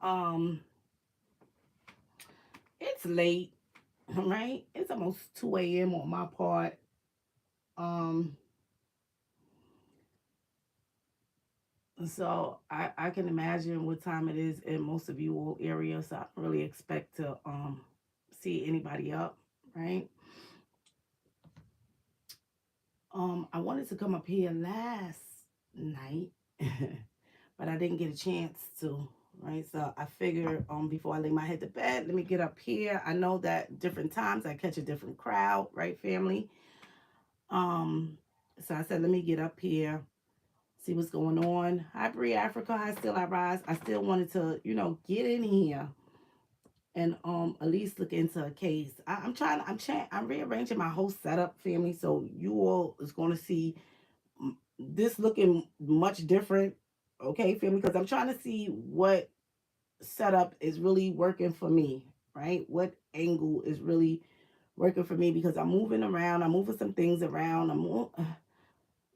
Um, it's late, right? It's almost 2 a.m. on my part. Um, so I can imagine what time it is in most of you all areas. So I don't really expect to see anybody up, right? I wanted to come up here last night, but I didn't get a chance to. Right, so I figured before I lay my head to bed, let me get up here. I know that different times I catch a different crowd, right, family? Um, so I said, let me get up here, see what's going on. Hi, Bree Africa. Hi, Still I Rise. I still wanted to, get in here and at least look into a case. I'm rearranging my whole setup, family. So you all is going to see this looking much different, okay, family? Because I'm trying to see what setup is really working for me, right? What angle is really working for me because I'm moving around. I'm moving some things around.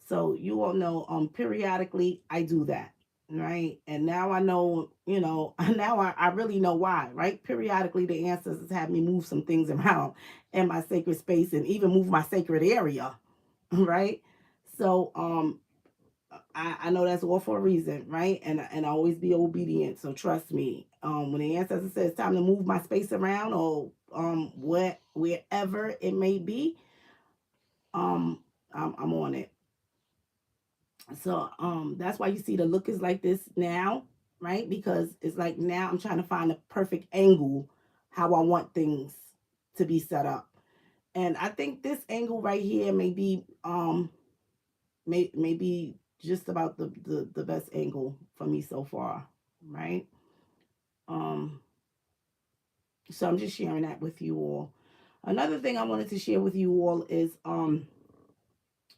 So you all know periodically I do that, right? And now I know, now I really know why, right? Periodically the ancestors have me move some things around in my sacred space and even move my sacred area, right? So I know that's all for a reason, right? And I always be obedient. So trust me. When the ancestor says it's time to move my space around or wherever it may be, um I'm on it. So that's why you see the look is like this now, right? Because it's like now I'm trying to find the perfect angle how I want things to be set up. And I think this angle right here may be just about the best angle for me so far, right? Um so I'm just sharing that with you all. Another thing I wanted to share with you all is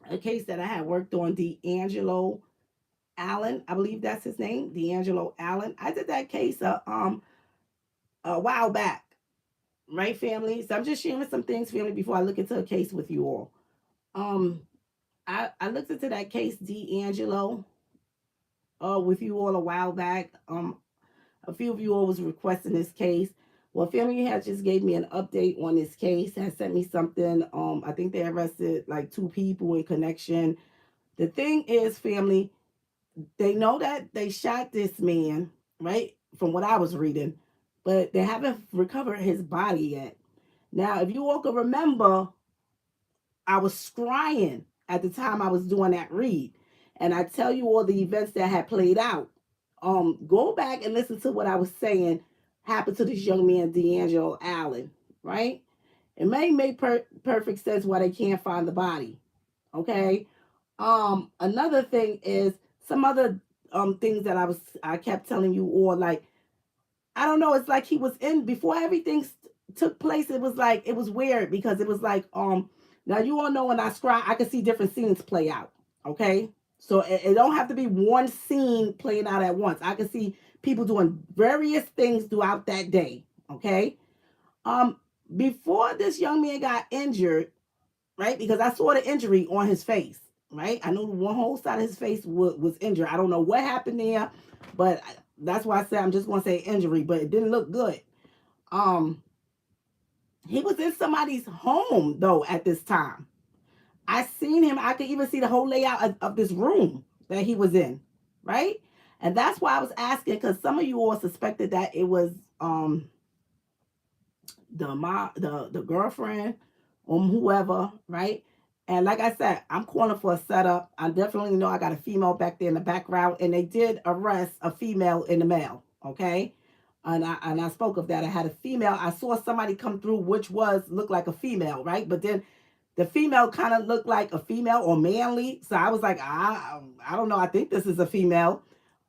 a case that I had worked on, D'Angelo Allen, I believe that's his name, D'Angelo Allen. I did that case a while back, right, family? So I'm just sharing some things, family, before I look into a case with you all. Um, I looked into that case, D'Angelo, with you all a while back. A few of you all was requesting this case. Well, family had just gave me an update on this case. Had sent me something. I think they arrested like 2 people in connection. The thing is, family, they know that they shot this man, right? From what I was reading, but they haven't recovered his body yet. Now, if you all can remember, I was scrying at the time I was doing that read, and I tell you all the events that had played out. Go back and listen to what I was saying happened to this young man, D'Angelo Allen, right? It may make perfect sense why they can't find the body. Okay. Another thing is some other things that I kept telling you, or like, I don't know, it's like he was in before everything took place. It was like it was weird because it was like now you all know when I scry I can see different scenes play out. Okay. So it don't have to be one scene playing out at once. I can see people doing various things throughout that day. Okay. Um Before this young man got injured, right? Because I saw the injury on his face, right? I knew one whole side of his face was injured. I don't know what happened there, but that's why I said I'm just going to say injury, but it didn't look good. Um, he was in somebody's home though at this time. I seen him. I could even see the whole layout of this room that he was in, right? And that's why I was asking because some of you all suspected that it was the girlfriend or whoever, right? And like I said, I'm calling for a setup. I definitely know I got a female back there in the background, and they did arrest a female in the mail. Okay, and I spoke of that. I had a female. I saw somebody come through, which was looked like a female, right? But then the female kind of looked like a female or manly. So I was like, I don't know. I think this is a female.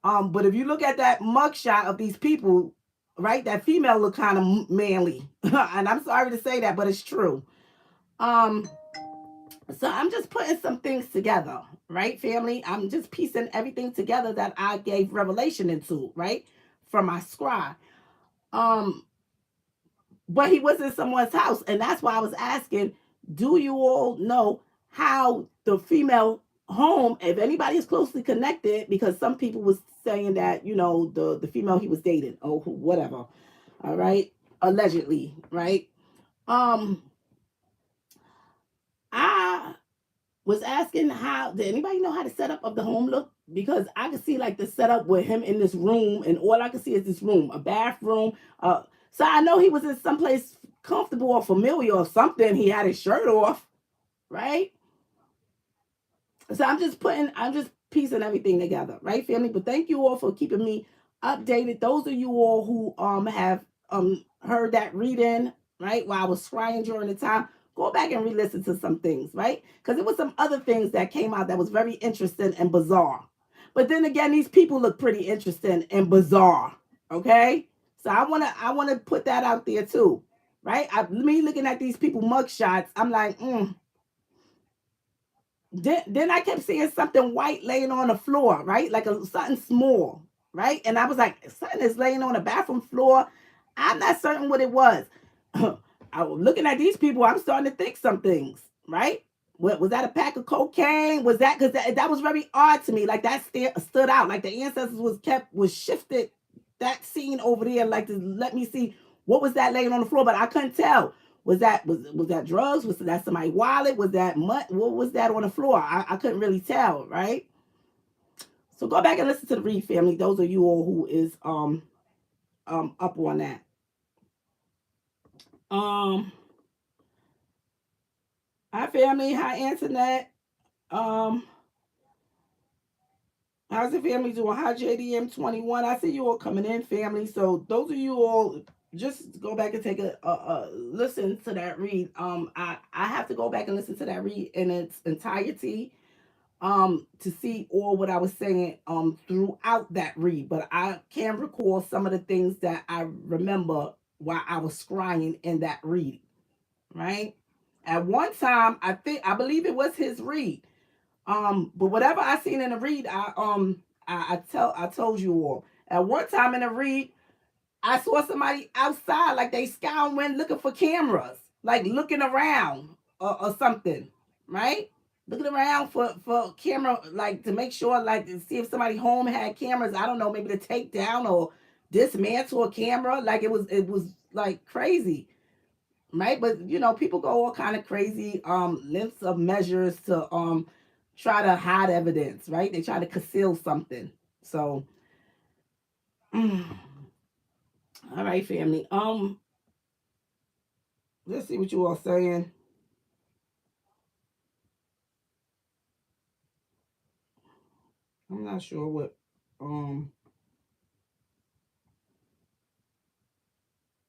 But if you look at that mugshot of these people, right, that female look kind of manly, and I'm sorry to say that, but it's true. Um, so I'm just putting some things together, right, family? I'm just piecing everything together that I gave revelation into, right, from my scribe. Um, but he was in someone's house, and that's why I was asking, do you all know how the female home, if anybody is closely connected, because some people was saying that, you know, the female he was dating, or whatever, all right, allegedly, right? Um, I was asking, how did anybody know how the setup of the home look? Because I could see like the setup with him in this room, and all I could see is this room, a bathroom. So I know he was in someplace comfortable or familiar or something. He had his shirt off, right? So I'm just piecing everything together, right, family? But thank you all for keeping me updated. Those of you all who have heard that reading, right, while I was crying during the time, go back and re-listen to some things, right? Because there was some other things that came out that was very interesting and bizarre. But then again, these people look pretty interesting and bizarre. Okay. So I wanna put that out there too. Right? Me looking at these people mugshots, I'm like, then I kept seeing something white laying on the floor, right? Like something small, right? And I was like, something is laying on the bathroom floor. I'm not certain what it was. I was looking at these people. I'm starting to think some things, right? What was that, a pack of cocaine? Was that, because that was very odd to me? Like that stood out. Like the ancestors was shifted that scene over there, like to let me see what was that laying on the floor, but I couldn't tell. Was that drugs? Was that somebody's wallet? Was that mud? What was that on the floor? I couldn't really tell, right? So go back and listen to the read, family. Those of you all who is up on that. Um Hi family, hi Antoinette. Um how's the family doing? Hi JDM21. I see you all coming in, family. So those of you all, just go back and take a listen to that read. I have to go back and listen to that read in its entirety to see all what I was saying throughout that read, but I can recall some of the things that I remember while I was scrying in that read, right? At one time, I believe it was his read. But whatever I seen in the read, I told you all. At one time in the read, I saw somebody outside, like they scouring, looking for cameras, like looking around or something, right? Looking around for camera, like to make sure, like to see if somebody home had cameras. I don't know, maybe to take down or dismantle a camera. Like it was like crazy, right? But you know, people go all kind of crazy lengths of measures to try to hide evidence, right? They try to conceal something. So, all right, family. Let's see what you all saying. I'm not sure what um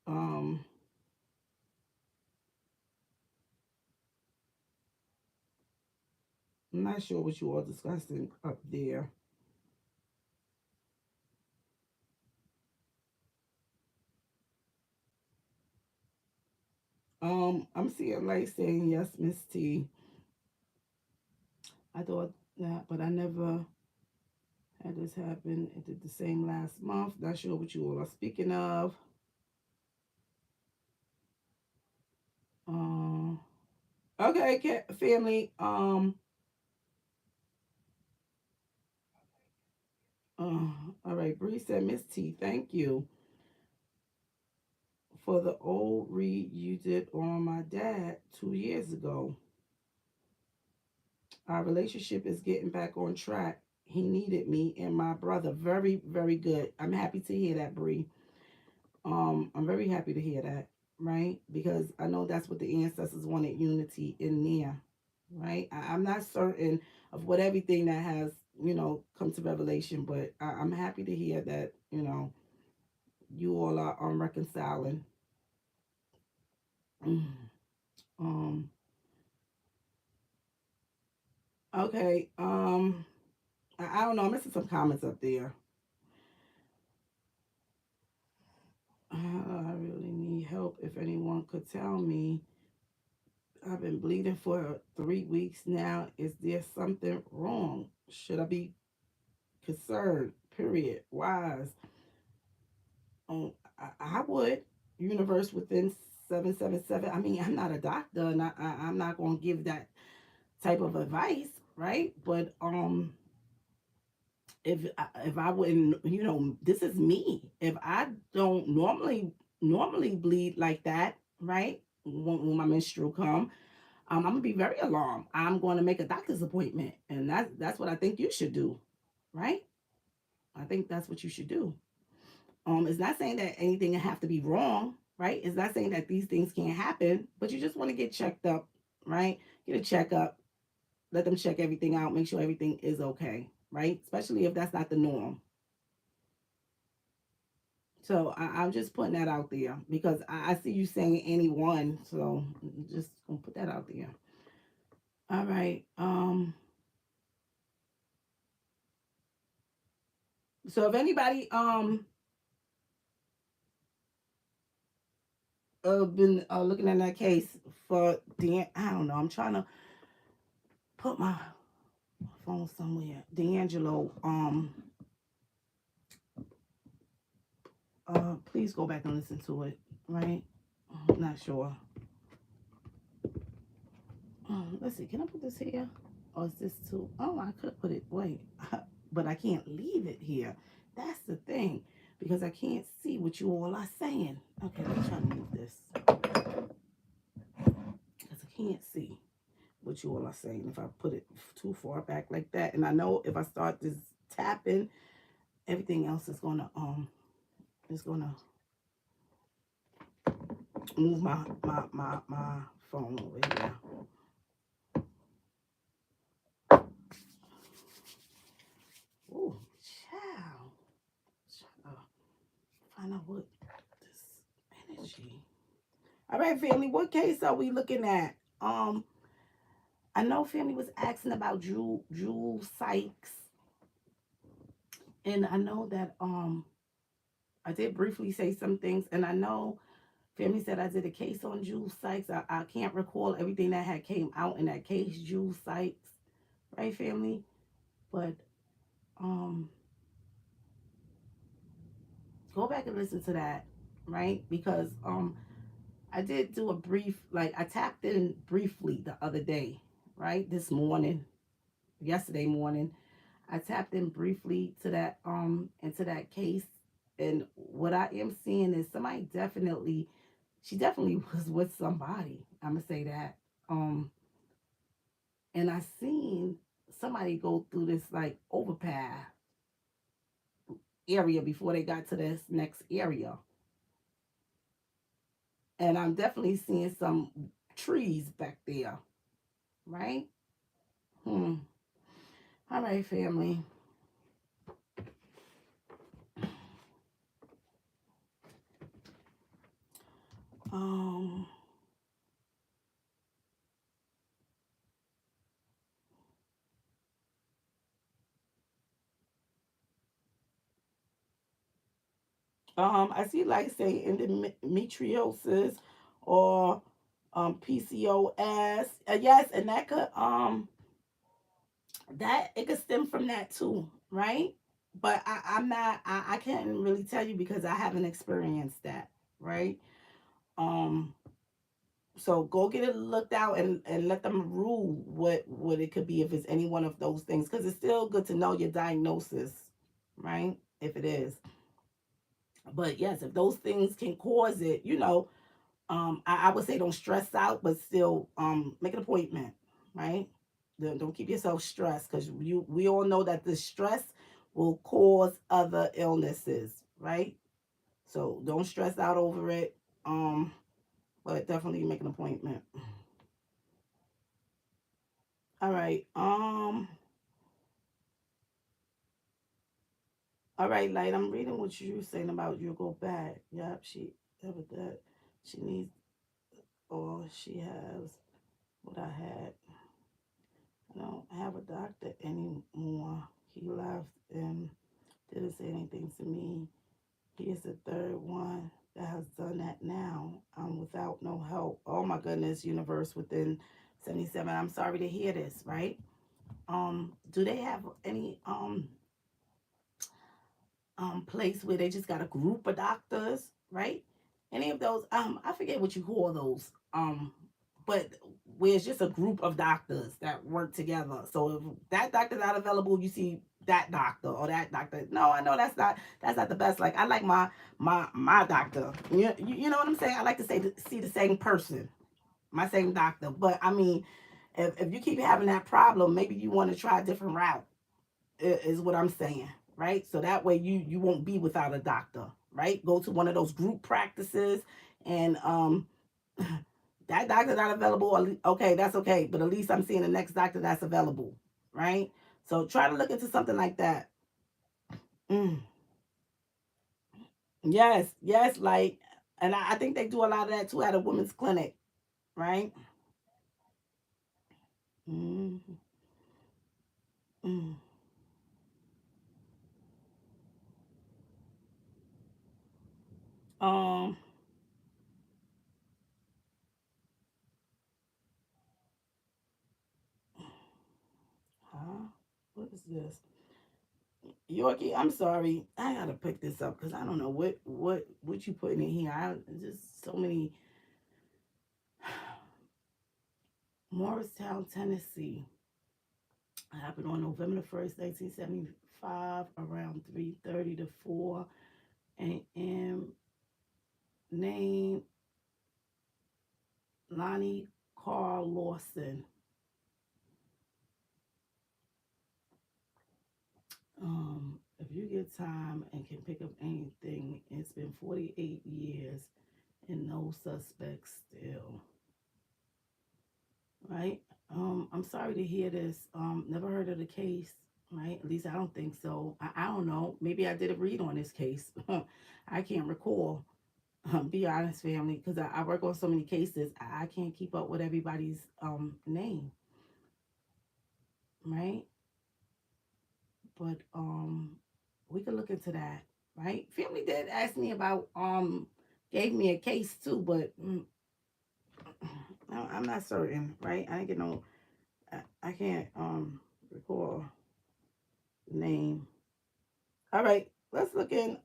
um I'm not sure what you all discussing up there. I'm seeing light saying yes, Miss T. I thought that, but I never had this happen. It did the same last month. Not sure what you all are speaking of. Uh, okay, family. All right. Bree said, Miss T, thank you for the old read you did on my dad 2 years ago. Our relationship is getting back on track. He needed me and my brother. Very, very good. I'm happy to hear that, Bree. I'm very happy to hear that, right? Because I know that's what the ancestors wanted, unity in there, right? I'm not certain of what everything that has, come to revelation, but I'm happy to hear that, you all are reconciling. um, okay. I don't know. I'm missing some comments up there. I really need help. If anyone could tell me, I've been bleeding for 3 weeks now. Is there something wrong? Should I be concerned? Period. Wise. I would. Universe within 777. I mean, I'm not a doctor, and I'm not going to give that type of advice. right? But if I wouldn't, this is me. If I don't normally bleed like that, right? When my menstrual come, I'm gonna be very alarmed. I'm going to make a doctor's appointment, and that's what I think you should do, right? I think that's what you should do. It's not saying that anything have to be wrong, right? It's not saying that these things can't happen, but you just want to get checked up, right? Get a checkup, let them check everything out, make sure everything is okay, right? Especially if that's not the norm. So I'm just putting that out there because I see you saying anyone, so just gonna put that out there. All right. So if anybody been looking at that case for I don't know. I'm trying to put my phone somewhere. D'Angelo. Please go back and listen to it. Right. I'm not sure. Let's see. Can I put this here? Or is this too? Oh, I could put it. Wait, but I can't leave it here. That's the thing because I can't see what you all are saying. Okay, let me try to move this because I can't see what you all are saying if I put it too far back like that. And I know if I start this tapping, everything else is gonna move my phone over here. Oh, child. Trying to find out what this energy. All right, family. What case are we looking at? I know family was asking about Jewel Sykes, and I know that I did briefly say some things, and I know family said I did a case on Jewel Sykes. I can't recall everything that had came out in that case, Jewel Sykes, right, family? But um, go back and listen to that, right? Because I did do a brief, like I tapped in briefly the other day, right? This morning, yesterday morning, I tapped in briefly to that into that case, and what I am seeing is she definitely was with somebody. I'm gonna say that. And I seen somebody go through this like overpass area before they got to this next area, and I'm definitely seeing some trees back there, right? Hmm. All right, family. Um. I see like say endometriosis or PCOS. Yes, and that it could stem from that too, right? But I'm not I can't really tell you because I haven't experienced that, right? Um so go get it looked out and let them rule what it could be if it's any one of those things. Because it's still good to know your diagnosis, right? If it is. But yes, if those things can cause it, I would say don't stress out, but still make an appointment, right? Don't keep yourself stressed because we all know that the stress will cause other illnesses, right? So don't stress out over it. But definitely make an appointment. All right. All right, Light. I'm reading what you were saying about you go back. Yep, that she needs or she has what I had. I don't have a doctor anymore. He left and didn't say anything to me. He is the third one that has done that now. I'm without no help. Oh my goodness, universe within 77. I'm sorry to hear this, right? Do they have any place where they just got a group of doctors, right? Any of those, I forget what you call those. But where it's just a group of doctors that work together. So if that doctor's not available, you see that doctor or that doctor. No, I know that's not the best. Like I like my doctor. You know what I'm saying? I like to see the same person, my same doctor. But I mean, if you keep having that problem, maybe you want to try a different route. Is what I'm saying, right? So that way you won't be without a doctor, right? Go to one of those group practices, and that doctor not available. Okay, that's okay, but at least I'm seeing the next doctor that's available, right? So try to look into something like that. Mm. Yes, yes, like, and I think they do a lot of that too at a women's clinic, right? Mm, mm. Um, huh? What is this? Yorkie, I'm sorry. I gotta pick this up because I don't know what you putting in here. Just so many. Morristown, Tennessee. It happened on November 1st, 1975, around 3:30 to 4 a.m. Name Lonnie Lawson. If you get time and can pick up anything, it's been 48 years and no suspects still. Right? I'm sorry to hear this. Never heard of the case, right? At least I don't think so. I don't know. Maybe I did a read on this case. I can't recall. Be honest, family, because I work on so many cases. I can't keep up with everybody's name, right? But we could look into that, right? Family did ask me about gave me a case too, but I'm not certain, right? I didn't get no. I can't recall the name. All right, let's look in.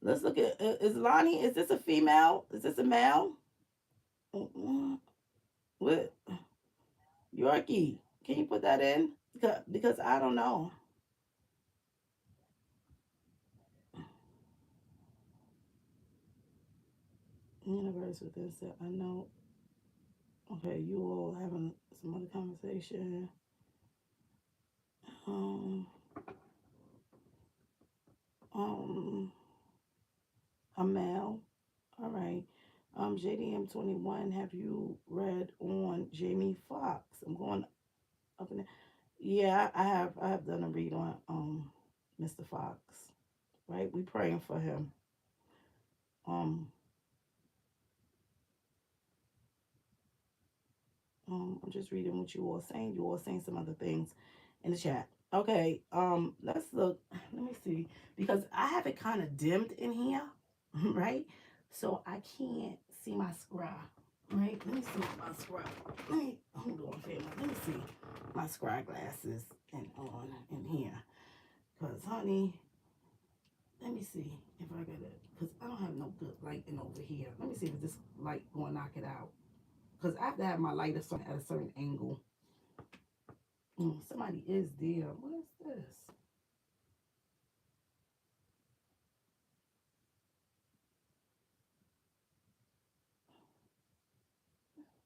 Let's look at is Lonnie. Is this a female? Is this a male? What Yorkie? Can you put that in? Because I don't know. Universe within set. I know. Okay, you all having some other conversation. Um, um, a male. All right. JDM 21. Have you read on Jamie Foxx? I'm going up in there. Yeah, I have. I have done a read on Mr. Fox. Right, we praying for him. Um, I'm just reading what you all saying. You all saying some other things in the chat. Okay, let's look. Let me see because I have it kind of dimmed in here, right? So I can't see my scribe. Right? Let me see my scribe. Let me hold on, family. Let me see my scribe glasses and on in here. Cause honey, let me see if I got it. Cause I don't have no good lighting over here. Let me see if this light gonna knock it out. Cause I have to have my light at a certain angle. Somebody is there. What is this?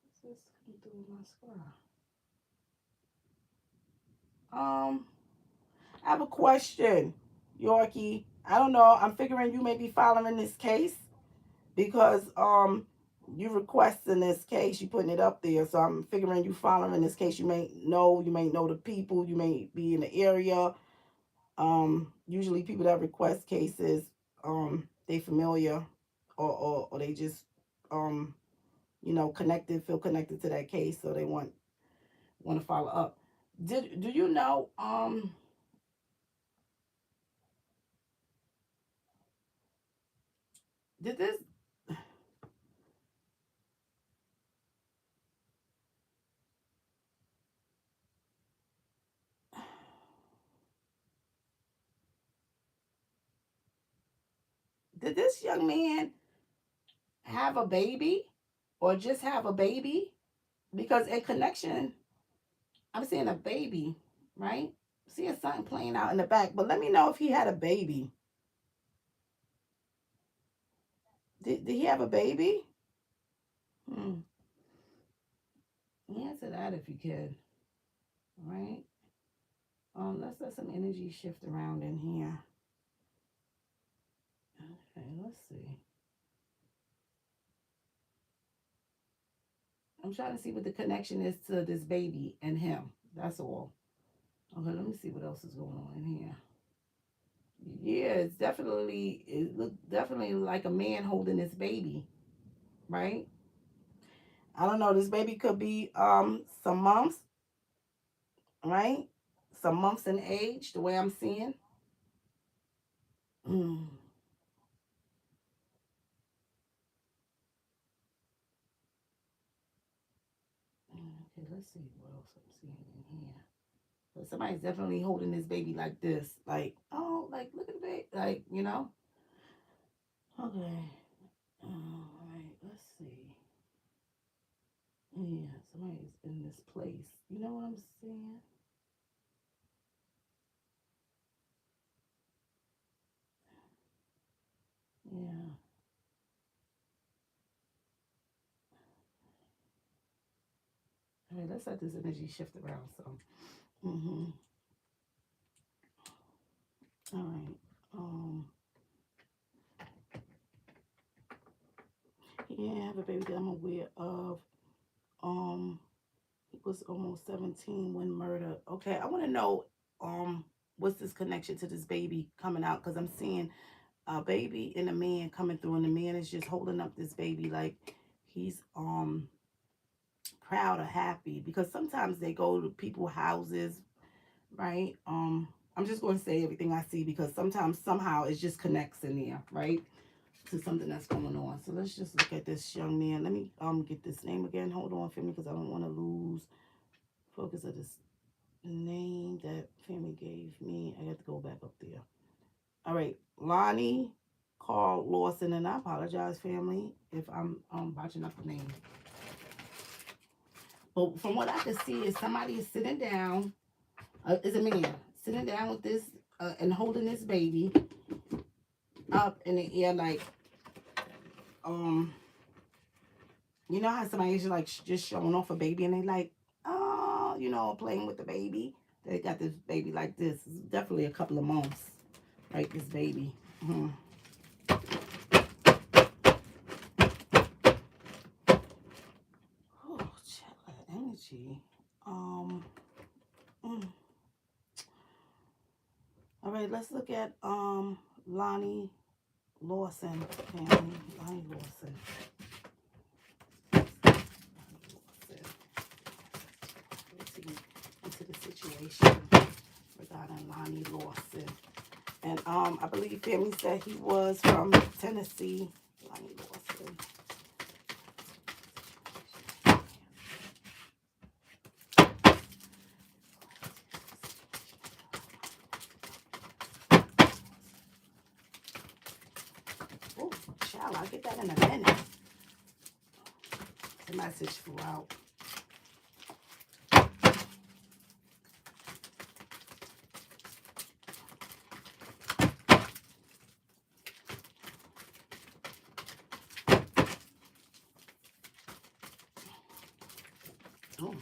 What's this come through my square? Um, I have a question, Yorkie. I don't know. I'm figuring you may be following this case because you requesting this case, you putting it up there. So I'm figuring you following this case. You may know the people, you may be in the area. Usually people that request cases, they familiar or they just um connected, feel connected to that case, so they want to follow up. Do you know did this did this young man have a baby? or just have a baby, because in connection, I'm seeing a baby, right? Seeing something playing out in the back, but let me know if he had a baby. Did he have a baby? Hmm. Answer that if you can. Right? Let's let some energy shift around in here. Okay, let's see. I'm trying to see what the connection is to this baby and him. That's all. Okay, let me see what else is going on in here. Yeah, it looks definitely like a man holding this baby, right? I don't know. This baby could be some months, right? Some months in age, the way I'm seeing. Mm. Okay, let's see what else I'm seeing in here. But somebody's definitely holding this baby like this, like, oh, like look at the baby, like, you know. Okay. All right. Let's see. Yeah, somebody's in this place. You know what I'm saying? Yeah. All right. Let's let this energy shift around some. Mm-hmm. All right. Yeah, I have a baby that I'm aware of. Um, he was almost 17 when murdered. Okay, I want to know what's this connection to this baby coming out, because I'm seeing a baby and a man coming through, and the man is just holding up this baby like he's proud or happy, because sometimes they go to people's houses, right? I'm just going to say everything I see, because sometimes somehow it just connects in there, right, to something that's going on. So let's just look at this young man. Let me get this name again. Hold on for me, because I don't want to lose focus of this name that family gave me. I got to go back up there. All right, Lonnie Lawson, and I apologize, family, if I'm botching up the name. But from what I can see, is somebody is sitting down. Is a man sitting down with this and holding this baby up in the air, like you know how somebody is like just showing off a baby, and they like, oh, you know, playing with the baby. They got this baby like this. It's definitely a couple of months, right? This baby. Mm-hmm. Oh, child, energy. Mm. All right, let's look at Lonnie Lawson family. Lonnie Lawson. Let's see into the situation regarding Lonnie Lawson. And I believe family said he was from Tennessee. Lonnie Lawson. Oh, child, I'll get that in a minute. The message flew out. Oh,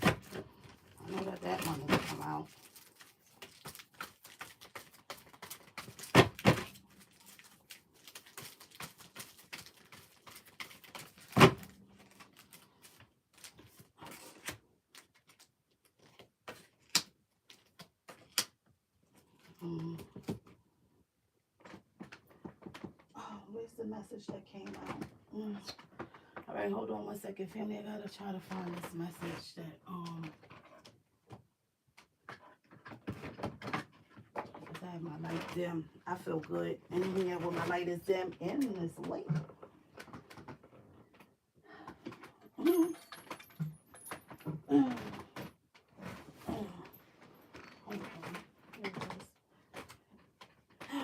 I know that one will come out. Mm. Oh, where's the message that came out? Mm. All right, hold on one second, family. I gotta try to find this message that because I have my light dim. I feel good in here when my light is dim and it's late. Mm. Mm. Mm.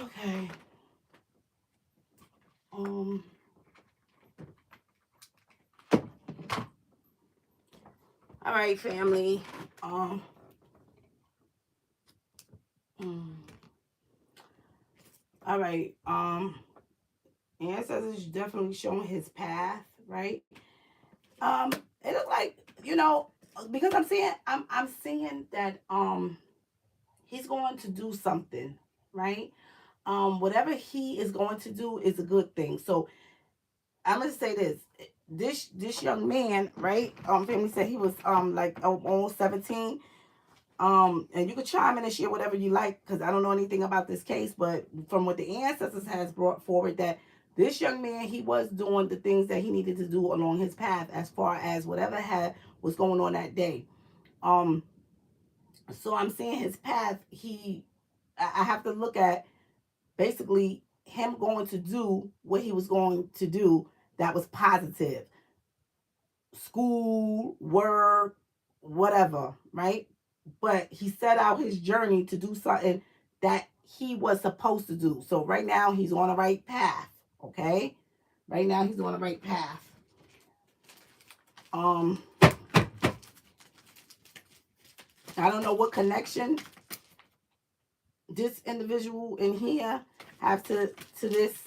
Okay. Um. All right, family. All right. Ancestors definitely showing his path, right? It look like, you know, because I'm seeing that he's going to do something, right? Whatever he is going to do is a good thing. So I'm gonna say this. This young man, right? Family said he was like almost 17. And you could chime in and share whatever you like, because I don't know anything about this case, but from what the ancestors has brought forward, that this young man, he was doing the things that he needed to do along his path as far as whatever was going on that day. So I'm seeing his path. I have to look at basically him going to do what he was going to do that was positive. School, work, whatever, right? But he set out his journey to do something that he was supposed to do. So right now he's on the right path, okay? Right now he's on the right path. I don't know what connection this individual in here have to this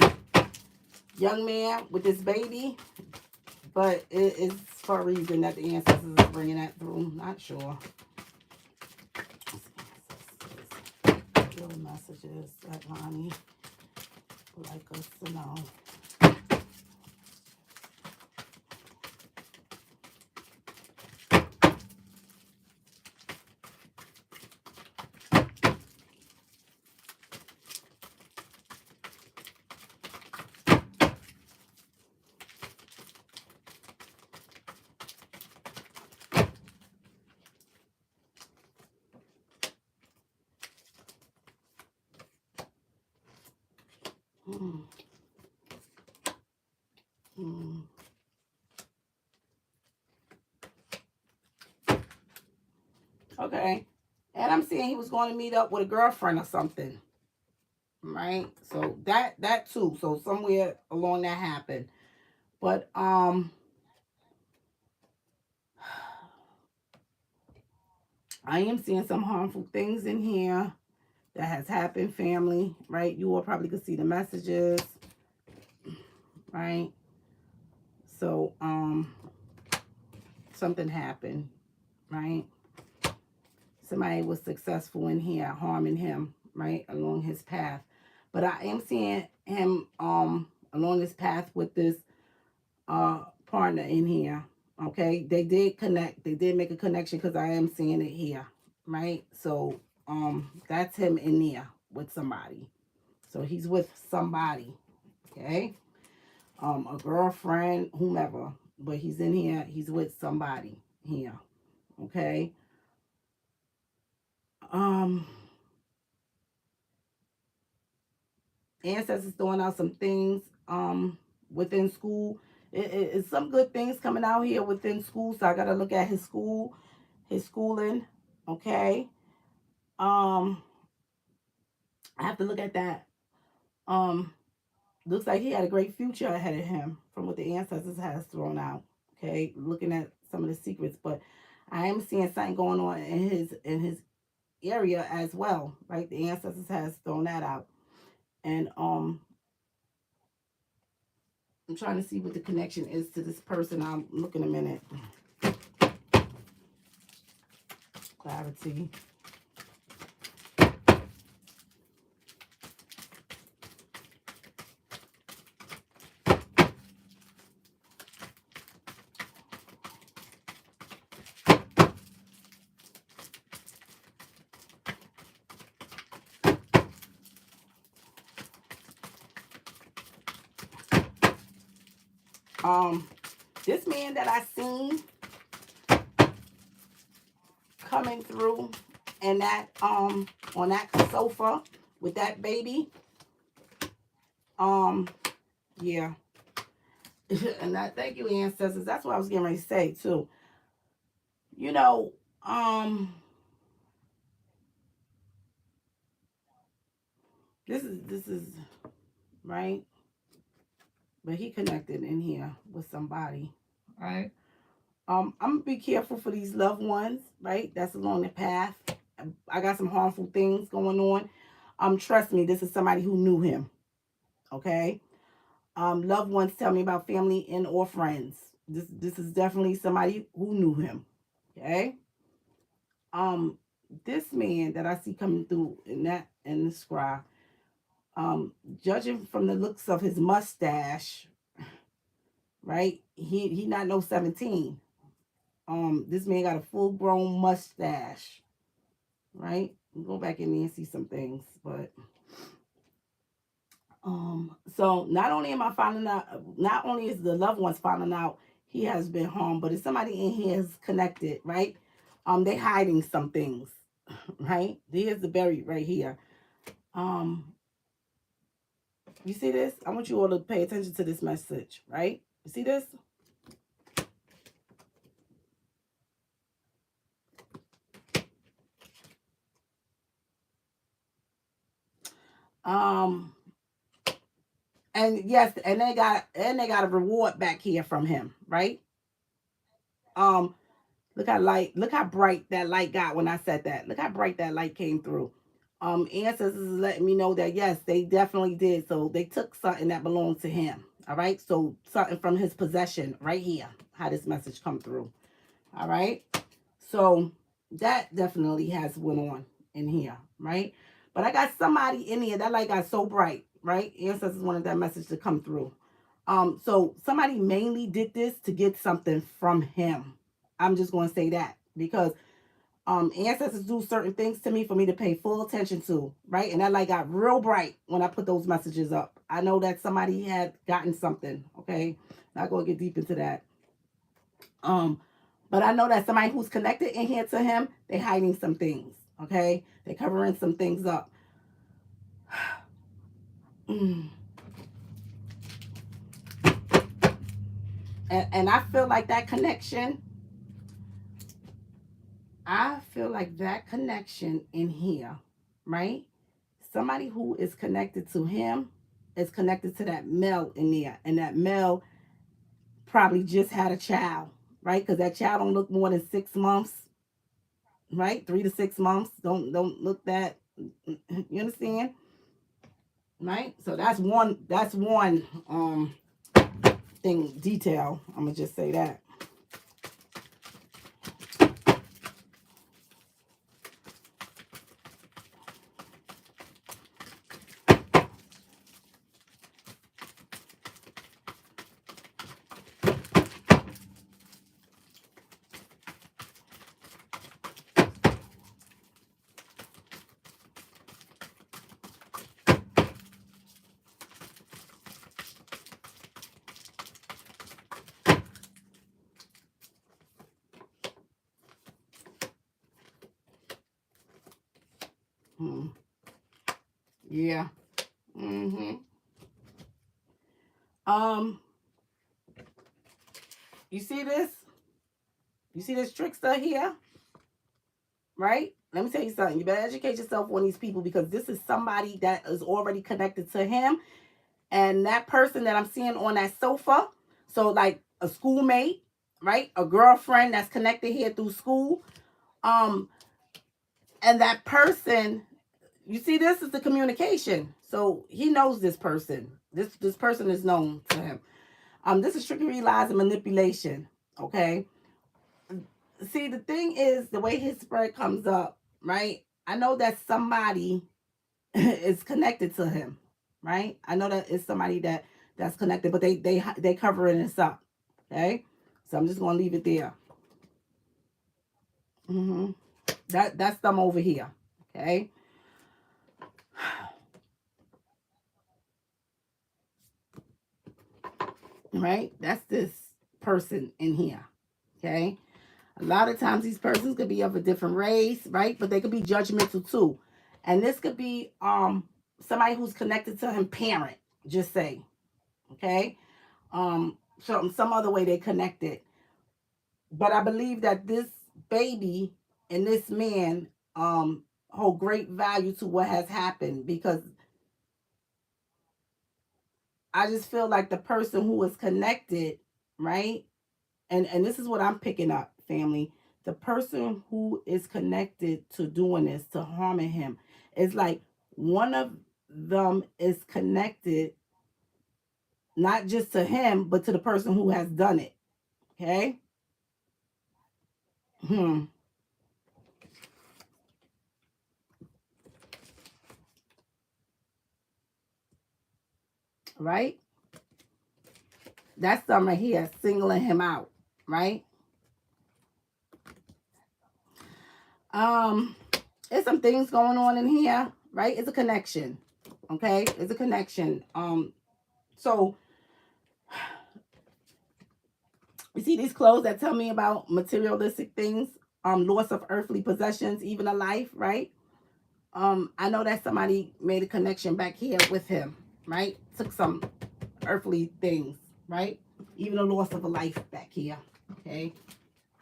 young man with this baby, but it is for a reason that the ancestors is bringing that through. Not sure. Real messages that Lonnie would like us to know. Okay. And I'm seeing he was going to meet up with a girlfriend or something. Right? So that too. So somewhere along that happened. But I am seeing some harmful things in here that has happened, family, right? You all probably could see the messages, right? So something happened, right? Somebody was successful in here harming him, right, along his path. But I am seeing him along his path with this partner in here. Okay, they did connect. They did make a connection, because I am seeing it here, right? So that's him in there with somebody. So he's with somebody, okay? A girlfriend, whomever, but he's in here. He's with somebody here, okay? Ancestors throwing out some things within school. It's some good things coming out here within school, so I gotta look at his schooling, okay? I have to look at that. Looks like he had a great future ahead of him from what the ancestors has thrown out, okay? Looking at some of the secrets, but I am seeing something going on in his area as well, right? The ancestors has thrown that out. And I'm trying to see what the connection is to this person. I'll look in a minute. Clarity. This man that I seen coming through and that on that sofa with that baby, yeah. And that, thank you, ancestors. That's what I was getting ready to say too. You know, this is right, but he connected in here with somebody, right? I'm gonna be careful for these loved ones, right? That's along the path. I got some harmful things going on. Trust me, this is somebody who knew him. Okay. Loved ones tell me about family and or friends. This is definitely somebody who knew him. Okay. Um, this man that I see coming through in the scry, um, judging from the looks of his mustache, right? He not no 17. This man got a full grown mustache, right? Go back in there and see some things, but so not only am I finding out, not only is the loved ones finding out he has been harmed, but if somebody in here is connected, right? They hiding some things, right? Here's the berry right here. Um, you see this? I want you all to pay attention to this message, right? You see this? Um, and yes, and they got a reward back here from him, right? Um, look how bright that light got when I said that. Look how bright that light came through. Ancestors is letting me know that yes, they definitely did. So they took something that belonged to him. All right. So something from his possession right here. How this message come through. All right. So that definitely has went on in here, right? But I got somebody in here that light got so bright, right? Ancestors wanted that message to come through. So somebody mainly did this to get something from him. I'm just going to say that because ancestors do certain things to me for me to pay full attention to, right? And that light got real bright when I put those messages up. I know that somebody had gotten something, okay? Not going to get deep into that. But I know that somebody who's connected in here to him, they hiding some things, okay? They covering some things up. And I feel like that connection, in here, right? Somebody who is connected to him is connected to that male in there. And that male probably just had a child, right? Because that child don't look more than 6 months, right? 3 to 6 months. Don't look that. You understand? Right? So that's one thing detail. I'm gonna just say that. Hmm. Yeah. Mm-hmm. Um, you see this? You see this trickster here? Right? Let me tell you something. You better educate yourself on these people because this is somebody that is already connected to him. And that person that I'm seeing on that sofa, so like a schoolmate, right? A girlfriend that's connected here through school. Um, and that person, you see, this is the communication. So he knows this person. This person is known to him. This is trickery, lies, and manipulation. Okay. See, the thing is, the way his spread comes up, right? I know that somebody is connected to him, right? I know that it's somebody that's connected, but they covering this up, okay? So I'm just gonna leave it there. Mm-hmm. That's them over here, okay? Right? That's this person in here, okay? A lot of times these persons could be of a different race, right? But they could be judgmental too. And this could be somebody who's connected to him parent, just say. Okay? Some other way they connected. But I believe that this baby and this man hold great value to what has happened because I just feel like the person who is connected, right? and this is what I'm picking up, family. The person who is connected to doing this, to harming him, is like one of them is connected not just to him, but to the person who has done it. Okay? Hmm. Right? That's them right here, singling him out. Right? Um, there's some things going on in here, right? It's a connection. Okay? It's a connection. So you see these clothes that tell me about materialistic things, loss of earthly possessions, even a life, right? I know that somebody made a connection back here with him, right? Took some earthly things, right? Even a loss of a life back here, okay?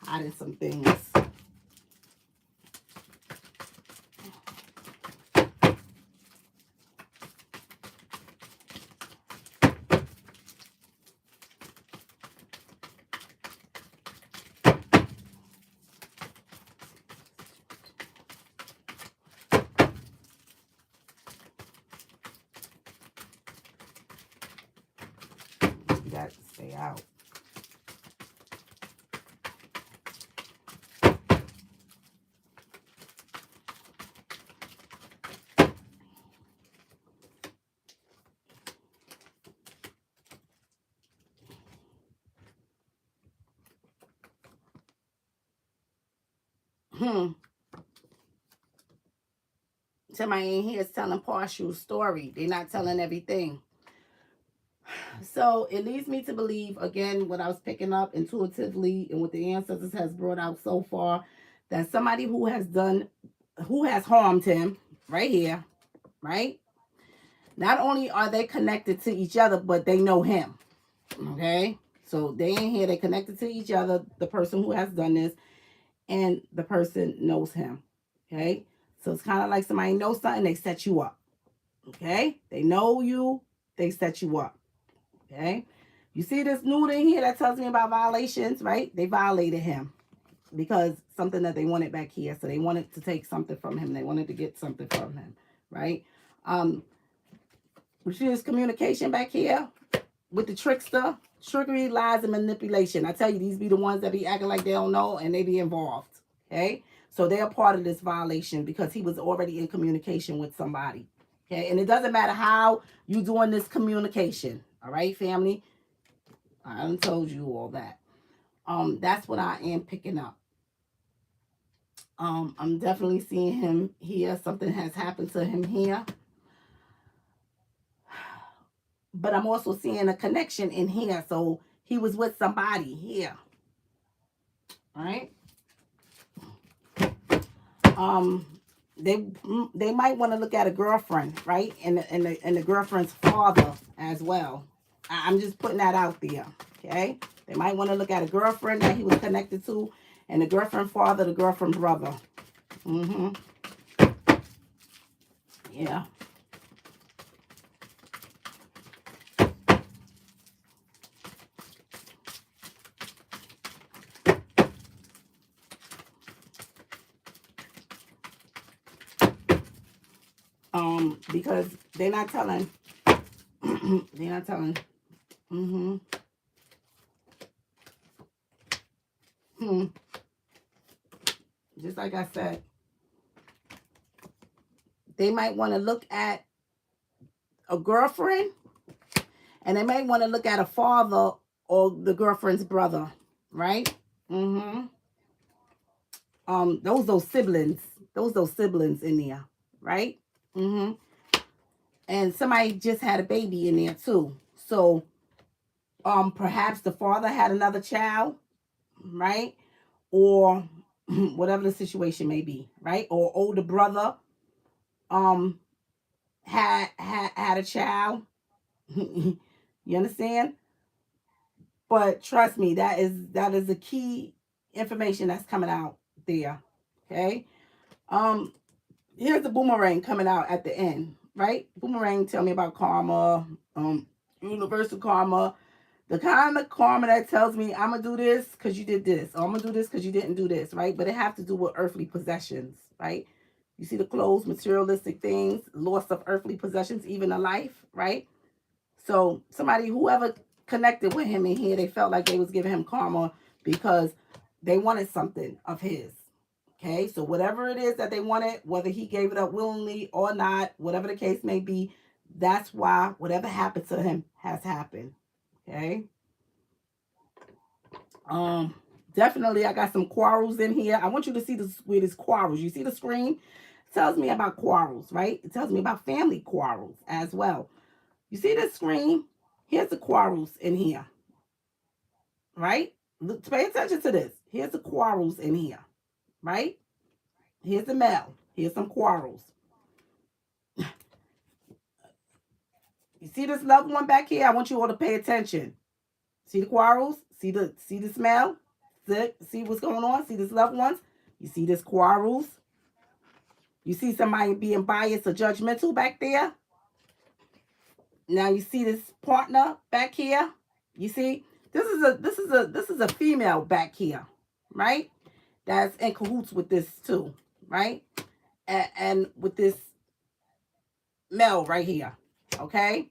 Hiding some things. You got to stay out. Somebody in here is telling partial story. They're not telling everything. So it leads me to believe, again, what I was picking up intuitively and what the ancestors has brought out so far, that somebody who has harmed him right here, right? Not only are they connected to each other, but they know him. Okay? So they in here, they connected to each other, the person who has done this, and the person knows him. Okay? So it's kind of like somebody knows something, they set you up. Okay? They know you, they set you up. Okay? You see this nude in here that tells me about violations, right? They violated him because something that they wanted back here. So they wanted to take something from him. They wanted to get something from him, right? We see this communication back here with the trickster, trickery, lies, and manipulation. I tell you, these be the ones that be acting like they don't know and they be involved, okay? So they're part of this violation because he was already in communication with somebody, okay? And it doesn't matter how you doing this communication, all right, family? I done told you all that. That's what I am picking up. I'm definitely seeing him here. Something has happened to him here. But I'm also seeing a connection in here. So he was with somebody here. All right. They might want to look at a girlfriend, right? And the girlfriend's father as well. I'm just putting that out there. Okay. They might want to look at a girlfriend that he was connected to, and the girlfriend father, the girlfriend brother. Yeah. Because they're not telling. They're not telling. Just like I said, they might want to look at a girlfriend, and they might want to look at a father or the girlfriend's brother, right? Those siblings, those siblings in there, right? And somebody just had a baby in there too. So, perhaps the father had another child, right? Or whatever the situation may be, right? Or older brother, had a child. You understand? But trust me, that is the key information that's coming out there. Okay. Here's the boomerang coming out at the end, right? Boomerang tell me about karma, universal karma. The kind of karma that tells me I'm going to do this because you did this. Or I'm going to do this because you didn't do this, right? But it has to do with earthly possessions, right? You see the clothes, materialistic things, loss of earthly possessions, even a life, right? So somebody, whoever connected with him in here, they felt like they was giving him karma because they wanted something of his. Okay, so whatever it is that they wanted, whether he gave it up willingly or not, whatever the case may be, that's why whatever happened to him has happened. Okay. Um, Definitely I got some quarrels in here. I want you to see this where this quarrels. You see the screen? It tells me about quarrels, right? It tells me about family quarrels as well. You see the screen? Here's the quarrels in here, right? Look, pay attention to this. Here's the quarrels in here, right? Here's the male. Here's some quarrels. You see this loved one back here? I want you all to pay attention. See the quarrels? See the smell? See what's going on? See this loved ones? You see this quarrels? You see somebody being biased or judgmental back there? Now you see this partner back here? You see? This is a female back here, right? That's in cahoots with this too, right? And with this male right here. Okay?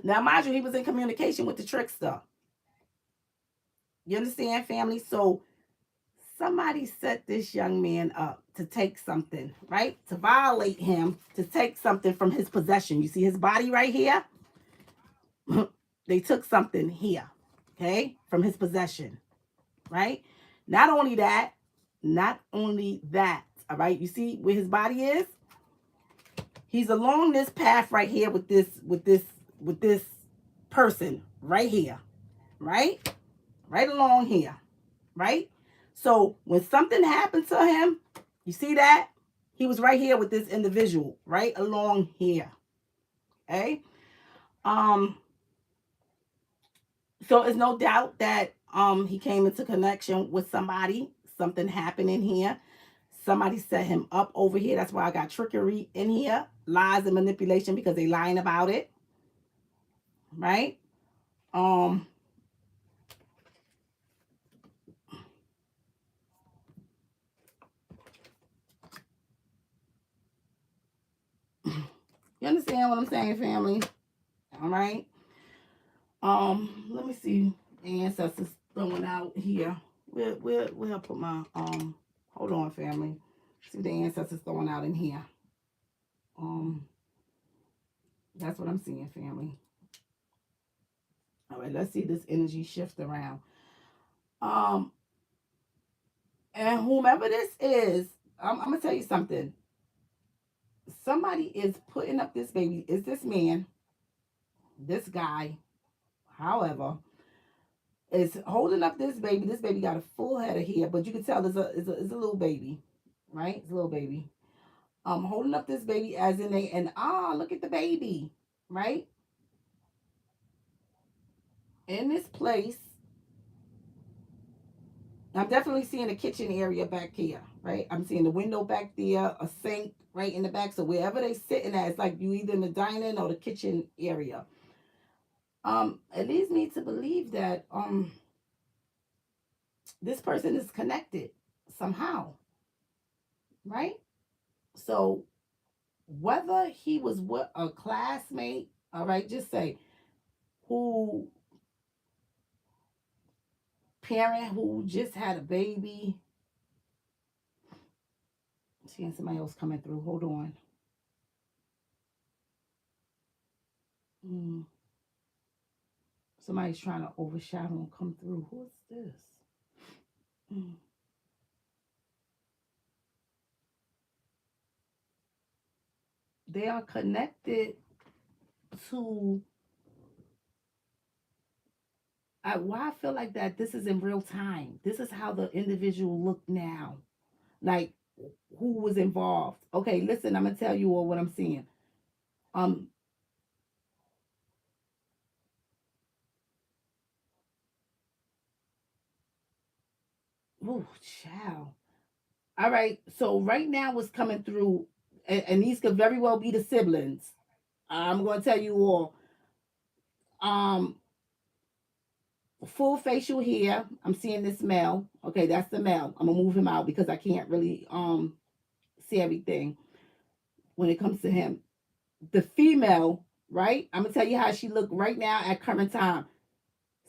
Now mind you, he was in communication with the trickster. You understand, family? So somebody set this young man up to take something, right? To violate him, to take something from his possession. You see his body right here? They took something here, okay, from his possession, right? Not only that, all right? You see where his body is? He's along this path right here with this person right here, right? Right along here, right? So when something happened to him, you see that? He was right here with this individual, right along here. Okay? So it's no doubt that he came into connection with somebody. Something happened in here. Somebody set him up over here. That's why I got trickery in here. Lies and manipulation because they lying about it. Right? You understand what I'm saying, family? All right. Let me see. The ancestors throwing out here. We'll put my hold on, family. See what the ancestors throwing out in here. That's what I'm seeing, family. All right, let's see this energy shift around. And whomever this is, I'm gonna tell you something. Somebody is putting up this baby. Is this man, this guy, however, is holding up this baby. This baby got a full head of hair, but you can tell it's a little baby, right? It's a little baby. Holding up this baby as in look at the baby, right? In this place, I'm definitely seeing a kitchen area back here, right? I'm seeing the window back there, a sink right in the back. So wherever they sitting at, it's like you either in the dining or the kitchen area. It leads me to believe that this person is connected somehow, right? So whether he was with a classmate, all right, just say who parent who just had a baby. Seeing somebody else coming through. Hold on. Somebody's trying to overshadow and come through. Who's this? They are connected to why I feel like that this is in real time. This is how the individual look now. Like who was involved. Okay, listen, I'm gonna tell you all what I'm seeing. Oh, child. All right. So right now what's coming through, and these could very well be the siblings. I'm gonna tell you all. full facial hair. I'm seeing this male. Okay, that's the male. I'm gonna move him out because I can't really see everything when it comes to him. The female, right? I'm gonna tell you how she look right now at current time.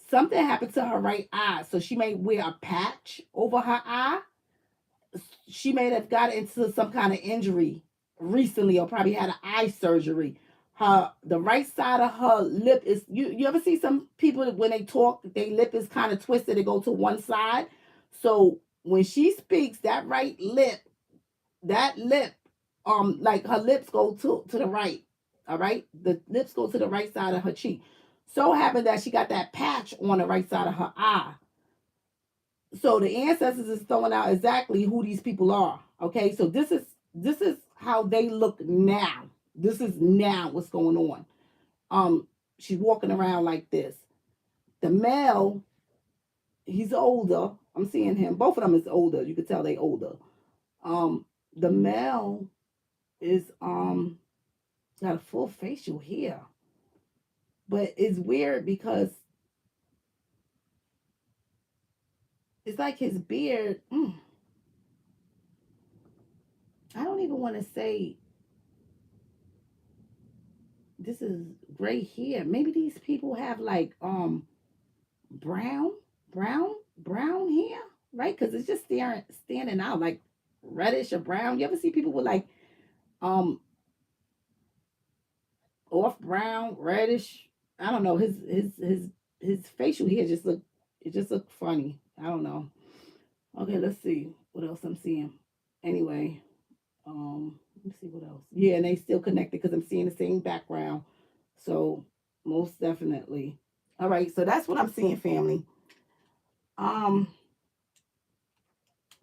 Something happened to her right eye, so she may wear a patch over her eye. She may have got into some kind of injury recently, or probably had an eye surgery. The right side of her lip is, you ever see some people when they talk, their lip is kind of twisted, it go to one side. So when she speaks, that lip, like her lips go to the right. All right, the lips go to the right side of her cheek. So happened that she got that patch on the right side of her eye. So the ancestors is throwing out exactly who these people are. Okay, so this is how they look now. This is now what's going on. She's walking around like this. The male, he's older. I'm seeing him. Both of them is older. You could tell they older. The male is got a full facial hair, but it's weird because it's like his beard. I don't even want to say this is gray hair. Maybe these people have like brown, brown hair, right? Because it's just standing out like reddish or brown. You ever see people with like um off brown, reddish? I don't know. His facial hair just look, it just look funny. I don't know. Okay, let's see what else I'm seeing. Anyway, let me see what else. Yeah, and they still connected because I'm seeing the same background. So most definitely. All right, so that's what I'm seeing, family. Um,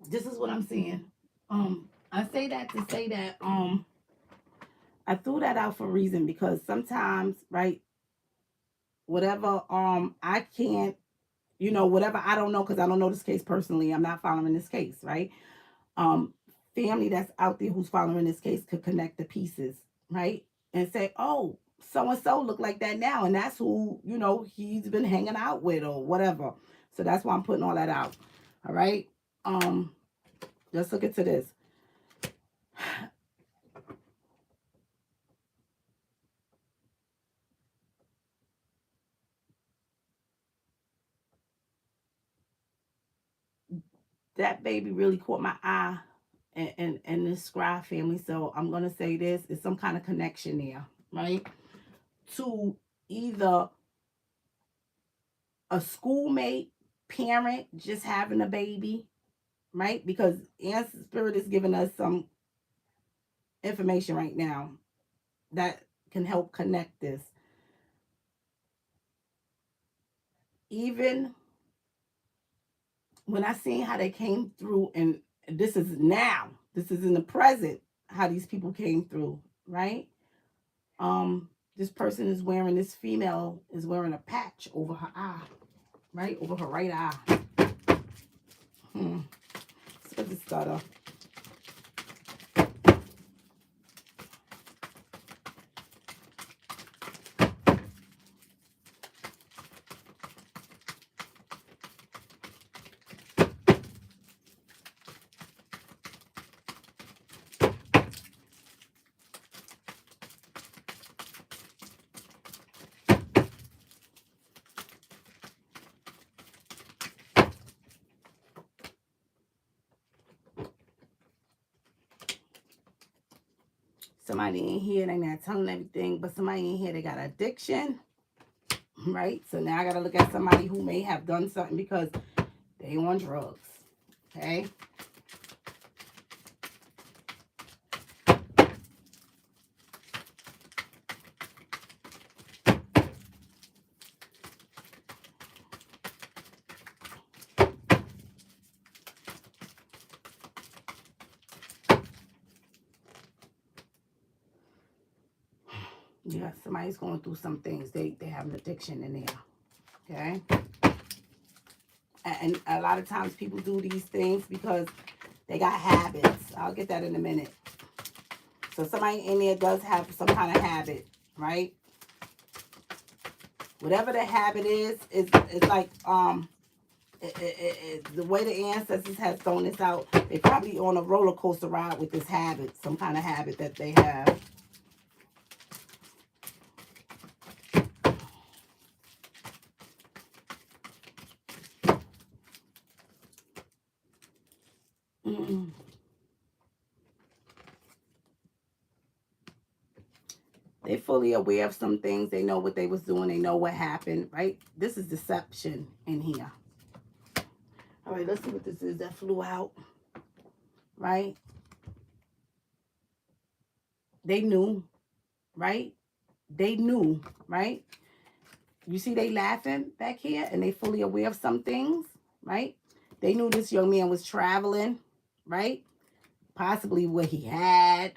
this is what I'm seeing. I say that to say that I threw that out for a reason because sometimes, right, whatever I can't, whatever I don't know, because I don't know this case personally. I'm not following this case, right? Um, Family that's out there who's following this case could connect the pieces, right? And say, oh, so and so look like that now, and that's who he's been hanging out with or whatever. So that's why I'm putting all that out. All right. Let's look into this. That baby really caught my eye and this scribe family. So I'm gonna say this is some kind of connection there, right? To either a schoolmate, parent just having a baby, right? Because Ancestor Spirit is giving us some information right now that can help connect this. Even when I seen how they came through, and this is now, this is in the present, how these people came through, right? This person is wearing, this female is wearing a patch over her eye, right? Over her right eye. Let's get this started. Somebody in here, they not telling everything, but somebody in here, they got addiction, right? So now I got to look at somebody who may have done something because they on drugs, okay? Yeah, somebody's going through some things. They have an addiction in there, okay? And a lot of times people do these things because they got habits. I'll get that in a minute. So somebody in there does have some kind of habit, right? Whatever the habit is, it's like the way the ancestors have thrown this out, they probably on a roller coaster ride with this habit, some kind of habit that they have. They fully aware of some things. They know what they was doing. They know what happened, right? This is deception in here. All right, let's see what this is that flew out, right? They knew, right? They knew, right? You see they laughing back here, and they fully aware of some things, right? They knew this young man was traveling, right? Possibly what he had,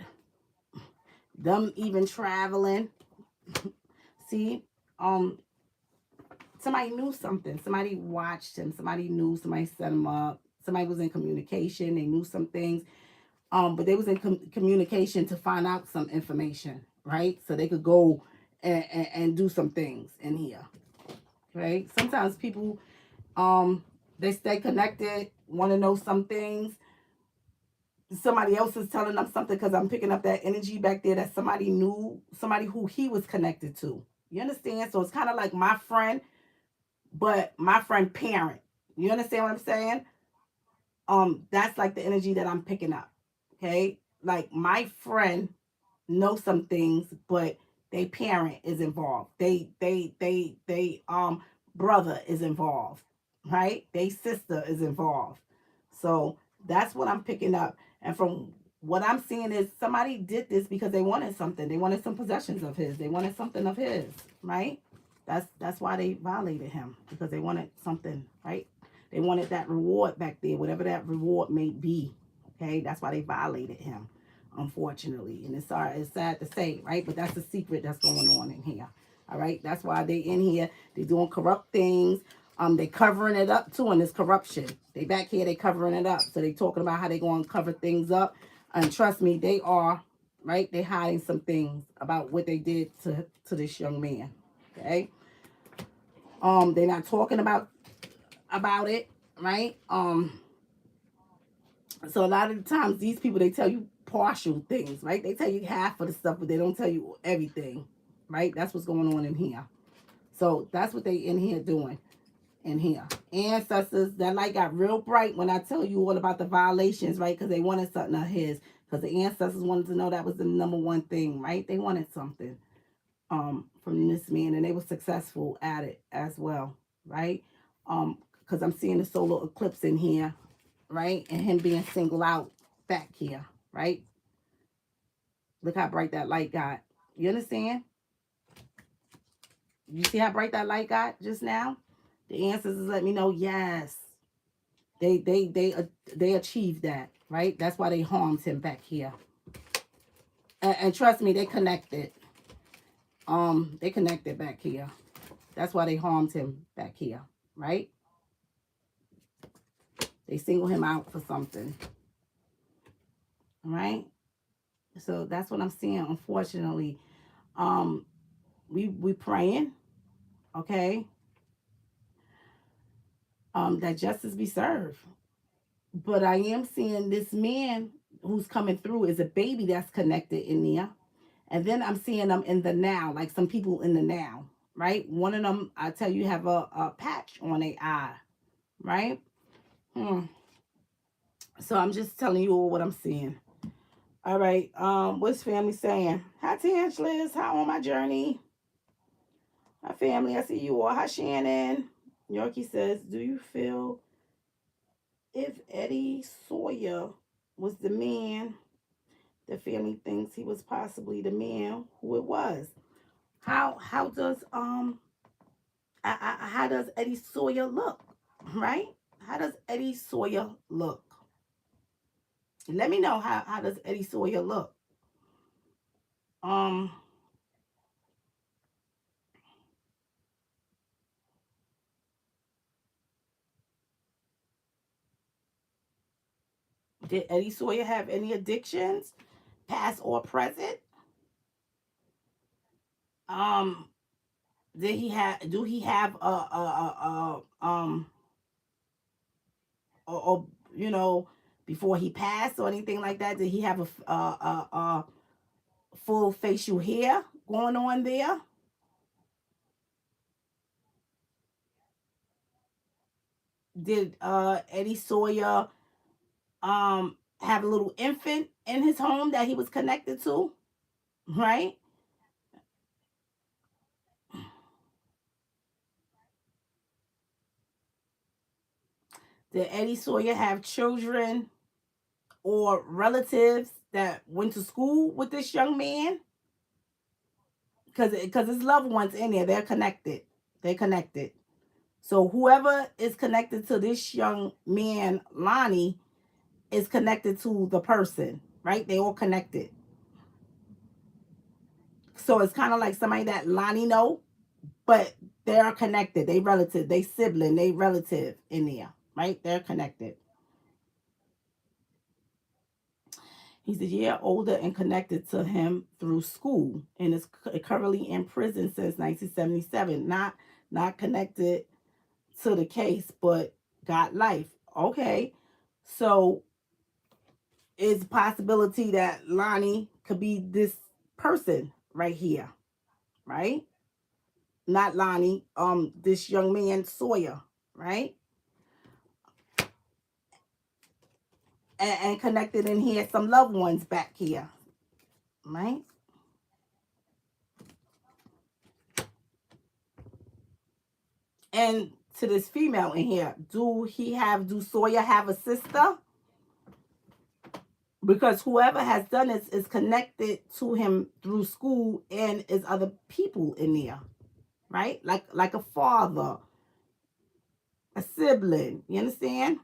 them even traveling. See, somebody knew something. Somebody watched him. Somebody knew. Somebody set him up. Somebody was in communication. They knew some things. But they was in communication to find out some information, right? So they could go and do some things in here, right? Sometimes people, they stay connected, want to know some things. Somebody else is telling them something because I'm picking up that energy back there that somebody knew, somebody who he was connected to. You understand? So it's kind of like my friend, but my friend parent. You understand what I'm saying? That's like the energy that I'm picking up. Okay? Like my friend knows some things, but they parent is involved. They brother is involved, right? They sister is involved. So that's what I'm picking up. And from what I'm seeing is somebody did this because they wanted something. They wanted some possessions of his. They wanted something of his, right? That's why they violated him, because they wanted something, right? They wanted that reward back there, whatever that reward may be. Okay, that's why they violated him, unfortunately. And it's sad to say, right? But that's the secret that's going on in here. All right, that's why they in here. They doing corrupt things. They covering it up too, and it's corruption. They back here, they covering it up. So they talking about how they going to cover things up. And trust me, they are, right? They hiding some things about what they did to this young man. Okay. They're not talking about it, right? So a lot of the times these people, they tell you partial things, right? They tell you half of the stuff, but they don't tell you everything, right? That's what's going on in here. So that's what they in here doing in here. Ancestors, that light got real bright when I tell you all about the violations, right? Because they wanted something of his. Because the ancestors wanted to know that was the number one thing, right? They wanted something from this man, and they were successful at it as well, right? Because I'm seeing the solar eclipse in here, right? And him being singled out back here, right? Look how bright that light got. You understand? You see how bright that light got just now? The ancestors let me know, yes. They achieved that, right? That's why they harmed him back here. And trust me, they connected. They connected back here. That's why they harmed him back here, right? They single him out for something. All right? So that's what I'm seeing, unfortunately. We praying, okay? That justice be served. But I am seeing this man who's coming through is a baby that's connected in there. And then I'm seeing them in the now, like some people in the now, right? One of them, I tell you, have a patch on their eye, right? So I'm just telling you all what I'm seeing. All right. What's family saying? Hi, Tangelis. How on my journey? Hi, family. I see you all. Hi, Shannon. Yorkie says, do you feel if Eddie Sawyer was the man, the family thinks he was possibly the man who it was? How does how does Eddie Sawyer look? Right? How does Eddie Sawyer look? Let me know how does Eddie Sawyer look? Did Eddie Sawyer have any addictions, past or present? Um, do he have or you know, before he passed or anything like that, did he have a full facial hair going on there? Did Eddie Sawyer have a little infant in his home that he was connected to, right? Did Eddie Sawyer have children or relatives that went to school with this young man? Because his loved ones in there, they're connected. They're connected. So whoever is connected to this young man, Lonnie, is connected to the person, right? They all connected. So it's kind of like somebody that Lonnie know, but they are connected. They relative, they sibling, they relative in there, right? They're connected. He's a year older and connected to him through school, and is currently in prison since 1977. Not connected to the case, but got life. Okay, so it's a possibility that Lonnie could be this person right here, right? Not Lonnie, this young man Sawyer, right? And connected in here, some loved ones back here, right? And to this female in here, do Sawyer have a sister? Because whoever has done this is connected to him through school and is other people in there, right? Like a father, a sibling. You understand?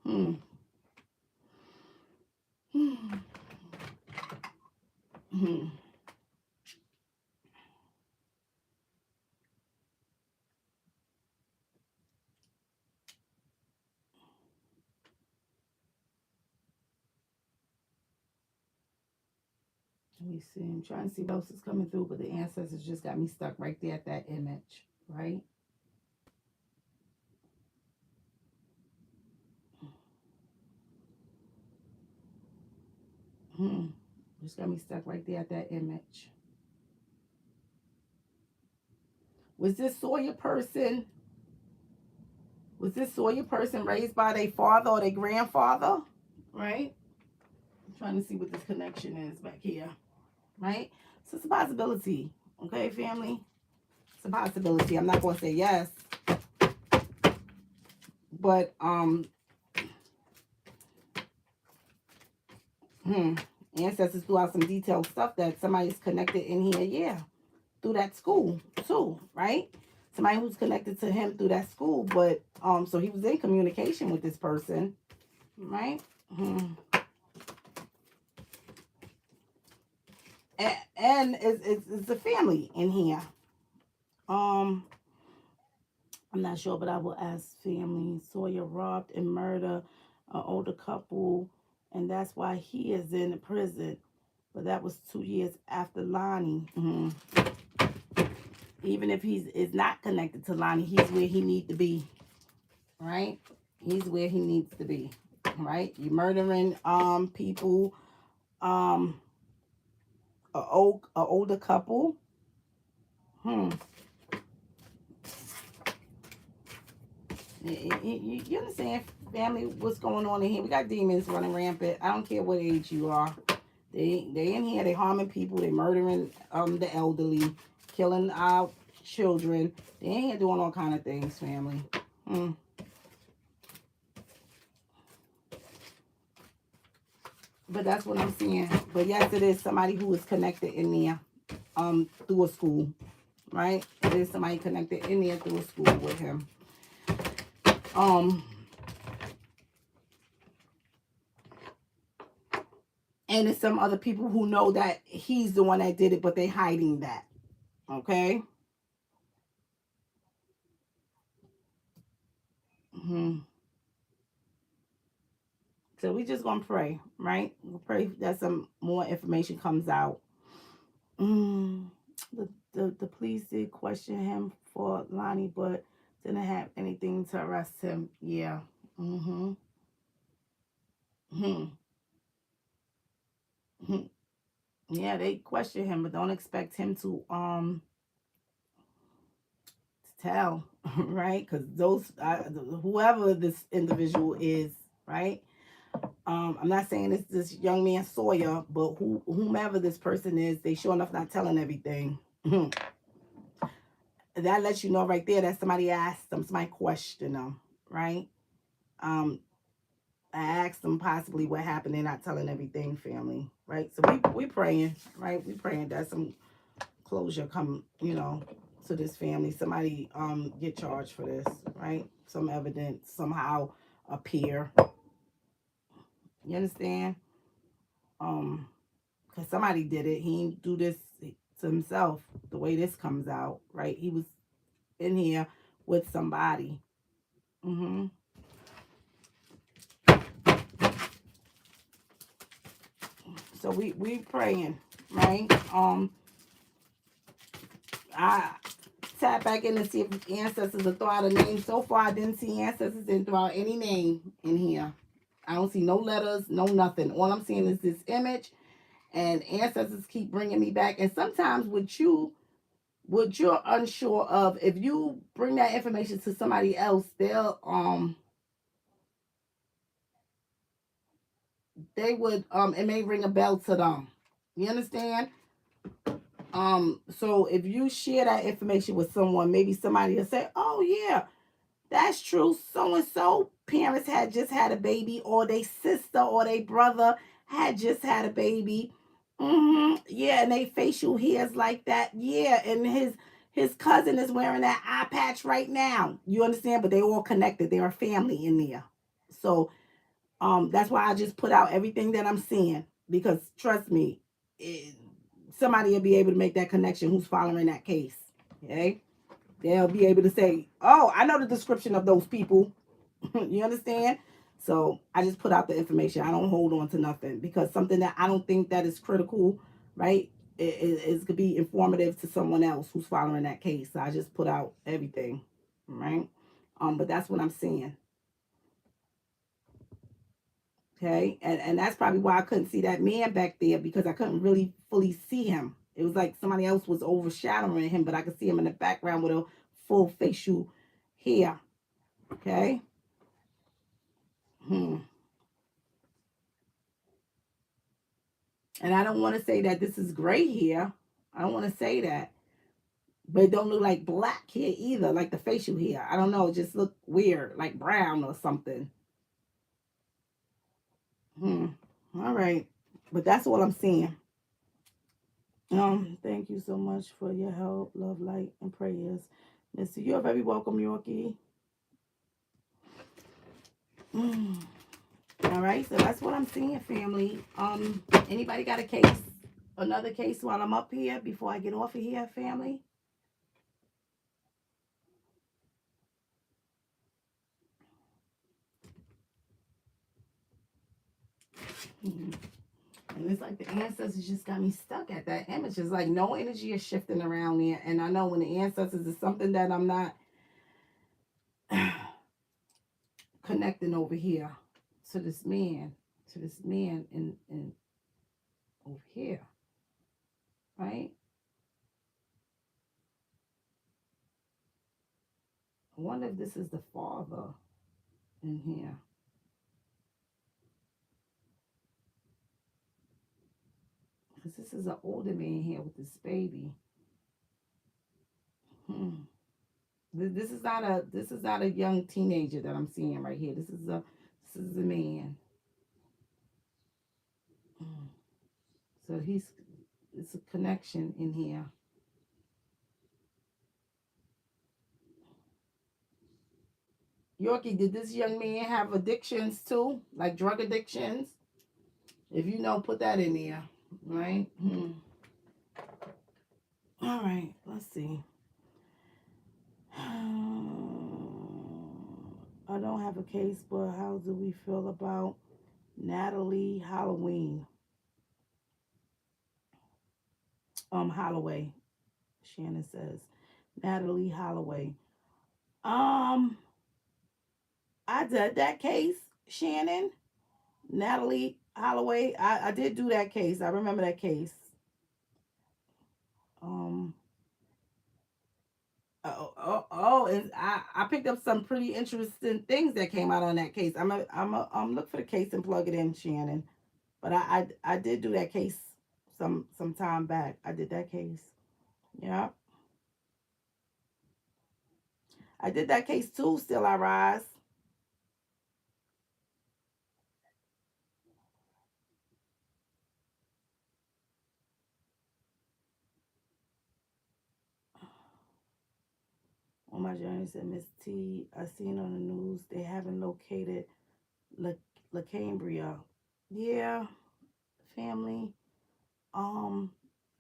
Hmm. Hmm. Hmm. Let me see. I'm trying to see what else is coming through, but the ancestors just got me stuck right there at that image, right? Hmm. Just got me stuck right there at that image. Was this Sawyer person? Was this Sawyer person raised by their father or their grandfather? Right? I'm trying to see what this connection is back here. Right? So it's a possibility. Okay, family? It's a possibility. I'm not gonna say yes. But hmm, ancestors threw out some detailed stuff that somebody's connected in here, yeah. Through that school too, right? Somebody who's connected to him through that school, but so he was in communication with this person, right? Hmm. And it's a family in here. Um, I'm not sure, but I will ask family. Sawyer robbed and murdered an older couple, and that's why he is in the prison. But that was 2 years after Lonnie. Even if he's is not connected to Lonnie, he's where he needs to be, right? He's where he needs to be, right? You murdering people, um a older couple. Hmm. You understand, family, what's going on in here? We got demons running rampant. I don't care what age you are. They in here, they harming people, they murdering the elderly, killing our children. They in here doing all kind of things, family. Hmm. But that's what I'm seeing. But yes, it is somebody who is connected in there through a school, right? It is somebody connected in there through a school with him. Um and it's some other people who know that he's the one that did it, but they hiding that. Okay. Hmm. So we just gonna pray, right? We'll pray that some more information comes out. Mm, the police did question him for Lonnie, but didn't have anything to arrest him. Yeah. Mm-hmm. Hmm. Hmm. Yeah, they question him, but don't expect him to tell, right? Because those whoever this individual is, right? I'm not saying it's this young man Sawyer, but whomever this person is, they sure enough not telling everything. That lets you know right there that somebody asked them, somebody questioned them, right? Um, I asked them possibly what happened. They're not telling everything, family, right? So we praying, right? We praying that some closure come, to this family. Somebody get charged for this, right? Some evidence somehow appear. You understand? Because somebody did it. He didn't do this to himself. The way this comes out, right? He was in here with somebody. Mm-hmm. So we praying, right? I tap back in to see if ancestors will throw out a name. So far, I didn't see ancestors didn't throw out any name in here. I don't see no letters, no nothing. All I'm seeing is this image, and ancestors keep bringing me back. And sometimes what you're unsure of, if you bring that information to somebody else, they would it may ring a bell to them. You understand? So if you share that information with someone, maybe somebody will say, "Oh yeah, that's true. So and so parents had just had a baby, or they sister or they brother had just had a baby. Yeah, and they facial hairs like that. Yeah, and his cousin is wearing that eye patch right now. You understand? But they all connected. They're a family in there. So that's why I just put out everything that I'm seeing, because trust me, it, somebody will be able to make that connection who's following that case. Okay, they'll be able to say, "Oh, I know the description of those people." You understand? So I just put out the information. I don't hold on to nothing, because something that I don't think that is critical, right? It could be informative to someone else who's following that case. So I just put out everything, right? But that's what I'm seeing. Okay, and that's probably why I couldn't see that man back there, because I couldn't really fully see him. It was like somebody else was overshadowing him, but I could see him in the background with a full facial hair. Okay. Hmm. And I don't want to say that this is gray hair. I don't want to say that, but it don't look like black hair either, like the facial hair. I don't know. It just look weird, like brown or something. Hmm. All right, but that's all I'm seeing. Thank you so much for your help, love, light, and prayers. Mister, you're very welcome, Yorkie. Mm. All right, so that's what I'm seeing, family. Anybody got a case, another case while I'm up here before I get off of here, family? Mm. And it's like the ancestors just got me stuck at that image. It's like no energy is shifting around there. And I know when the ancestors is something that I'm not connecting over here to this man in over here, right? I wonder if this is the father in here. Because this is an older man here with this baby. Hmm. This is not a young teenager that I'm seeing right here. This is a man. Hmm. So it's a connection in here. Yorkie, did this young man have addictions too? Like drug addictions? If you know, put that in there. Right? All right, let's see. I don't have a case, but how do we feel about Natalie Halloween? Holloway. Shannon says. Natalie Holloway. Um, I did that case, Shannon. Natalie Holloway. I did do that case. I remember that case. Um, and I picked up some pretty interesting things that came out on that case. I'm look for the case and plug it in, Shannon. But I did do that case some time back. I did that case. Yeah, I did that case too. Still I rise. On my journey, said Miss T. I seen on the news they haven't located La, La Cambria. Yeah, family. Um,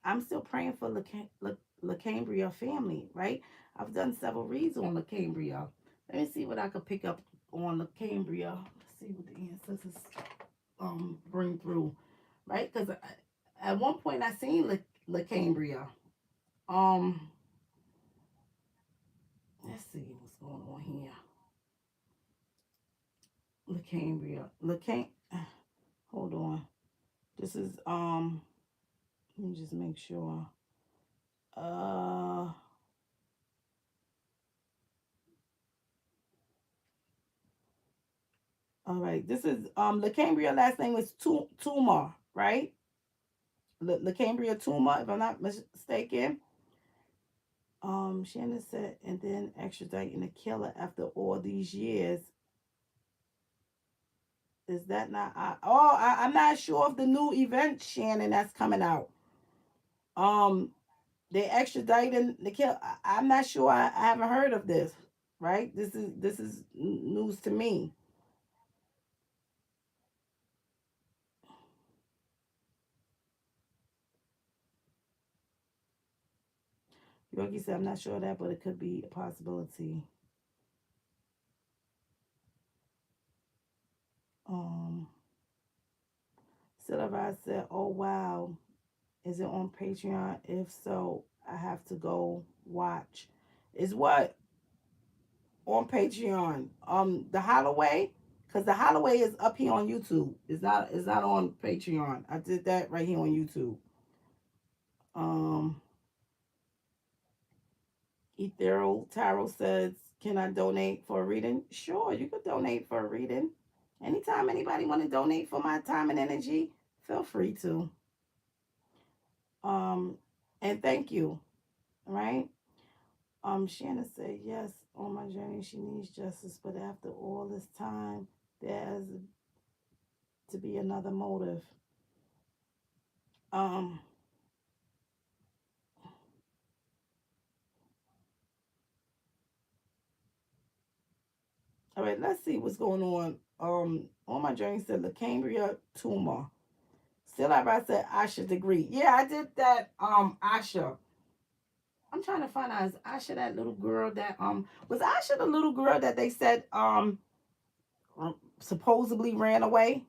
I'm still praying for La Cambria family, right? I've done several reads on La Cambria. Let me see what I could pick up on La Cambria. Let's see what the ancestors bring through, right? Because at one point I seen La Cambria. Um, let's see what's going on here. La Cambria. Hold on. This is let me just make sure. Uh all right. This is La Cambria last name is Tuma, right? La Cambria Tuma, if I'm not mistaken. Shannon said, and then extraditing the killer after all these years. Is that not? I'm not sure of the new event, Shannon, that's coming out. Um, they extraditing the kill. I'm not sure. I haven't heard of this. Right? This is news to me. Yorkie said, I'm not sure of that, but it could be a possibility. Um, Silver said, oh wow, is it on Patreon? If so, I have to go watch. Is what on Patreon? The Holloway, because the Holloway is up here on YouTube. It's not on Patreon. I did that right here on YouTube. Um, Ethereal Tarot says, can I donate for a reading? Sure, you could donate for a reading. Anytime anybody want to donate for my time and energy, feel free to. Um, and thank you. Right? Shannon said, yes, on my journey, she needs justice, but after all this time, there has to be another motive. Um, all right, let's see what's going on. On my journey said the Cambria tumor. Still I said Asha degree. Yeah, I did that. Asha. I'm trying to find out, is Asha that little girl that was Asha the little girl that they said supposedly ran away?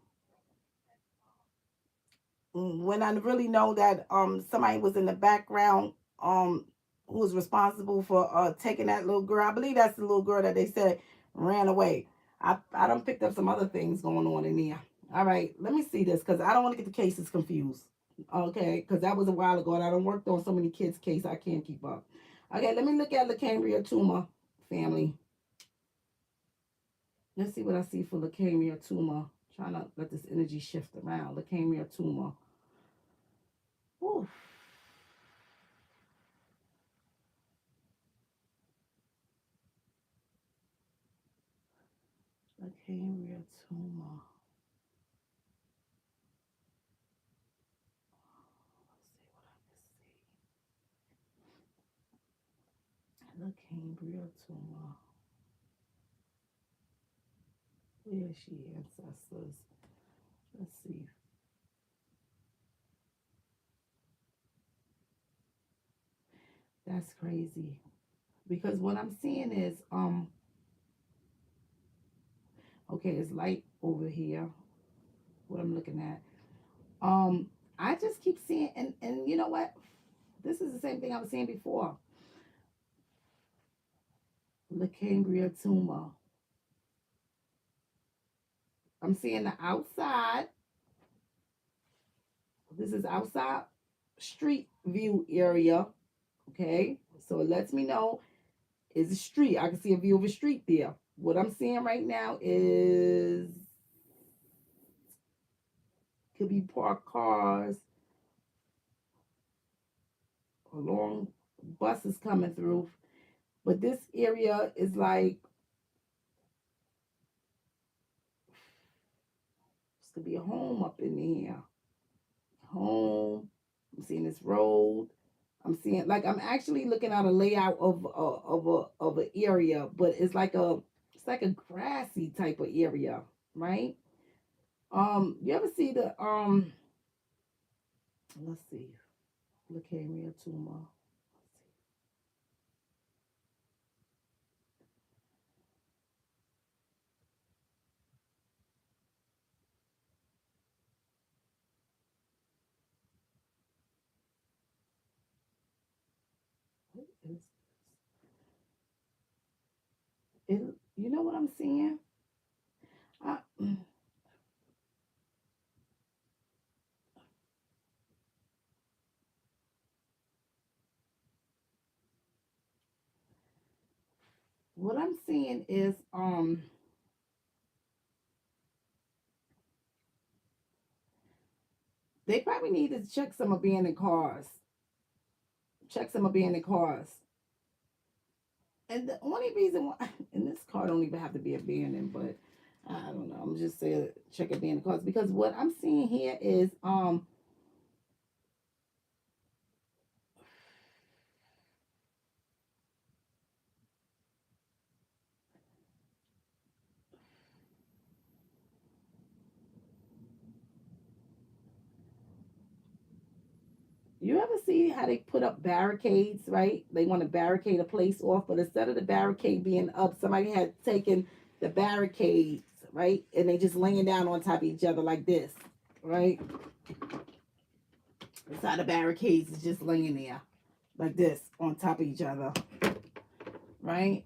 When I really know that somebody was in the background who was responsible for taking that little girl. I believe that's the little girl that they said ran away. I don't picked up some other things going on in there. All right, let me see this because I don't want to get the cases confused. Okay, because that was a while ago and I don't worked on so many kids' case I can't keep up. Okay, let me look at the Cambria tumor family. Let's see what I see for leukemia tumor. Trying to let this energy shift around. Leukemia tumor. Whew. Leukemia tumor. Let's see what I can see. Leukemia tumor. Where is she, ancestors? Let's see. That's crazy. Because what I'm seeing is okay, it's light over here. What I'm looking at. I just keep seeing and you know what? This is the same thing I was saying before. The Cambria tumor. I'm seeing the outside. This is outside street view area. Okay. So it lets me know is a street. I can see a view of a street there. What I'm seeing right now is could be parked cars, long buses coming through. But this area is like this could be a home up in here. Home. I'm seeing this road. I'm seeing like I'm actually looking at a layout of an area, but it's like a grassy type of area, right? You ever see the let's see, leukemia tumor. What is it? You know what I'm seeing? I, what I'm seeing is they probably need to check some abandoned cars. Check some abandoned cars. And the only reason why, and this car don't even have to be abandoned, but I don't know. I'm just saying check abandoned cars because what I'm seeing here is you ever see how they put up barricades, right? They want to barricade a place off, but instead of the barricade being up, somebody had taken the barricades, right? And they just laying down on top of each other like this, right? Inside the barricades is just laying there like this on top of each other, right?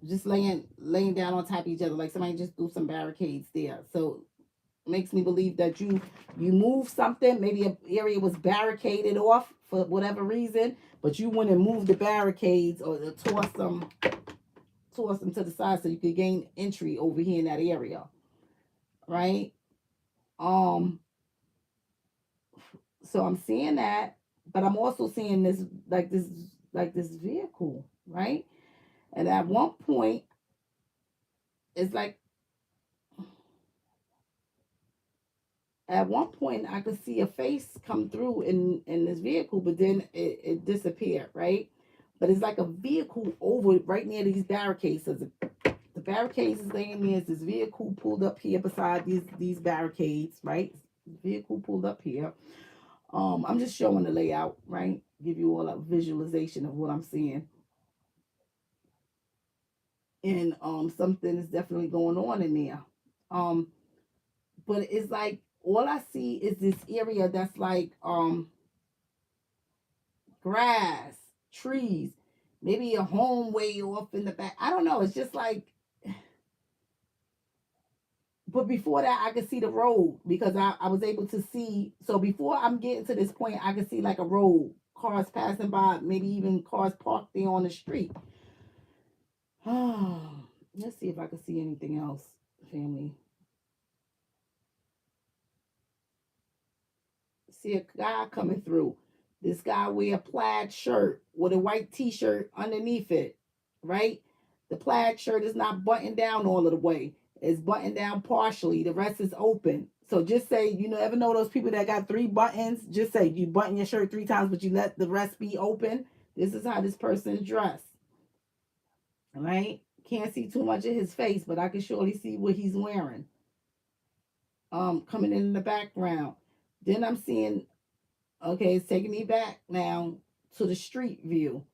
Just laying down on top of each other like somebody just threw some barricades there. So makes me believe that you move something, maybe an area was barricaded off for whatever reason, but you went and moved the barricades or toss them to the side so you could gain entry over here in that area, right? um so I'm seeing that, but I'm also seeing this vehicle, right? And at one point it's like at one point I could see a face come through in this vehicle, but then it disappeared, right? But it's like a vehicle over right near these barricades. So the barricades is laying there. This vehicle pulled up here beside these barricades, right? Vehicle pulled up here. I'm just showing the layout, right? Give you all a visualization of what I'm seeing. And something is definitely going on in there. Um, but it's like all I see is this area that's like grass, trees, maybe a home way off in the back. I don't know. It's just like, but before that, I could see the road because I was able to see. So before I'm getting to this point, I could see like a road, cars passing by, maybe even cars parked there on the street. Let's see if I can see anything else, family. See a guy coming through. This guy wear a plaid shirt with a white t-shirt underneath it, right? The plaid shirt is not buttoned down all of the way. It's buttoned down partially. The rest is open. So just say, ever know those people that got three buttons? Just say you button your shirt three times, but you let the rest be open. This is how this person's dressed, right? Can't see too much of his face, but I can surely see what he's wearing. Coming in the background. Then I'm seeing, okay, it's taking me back now to the street view.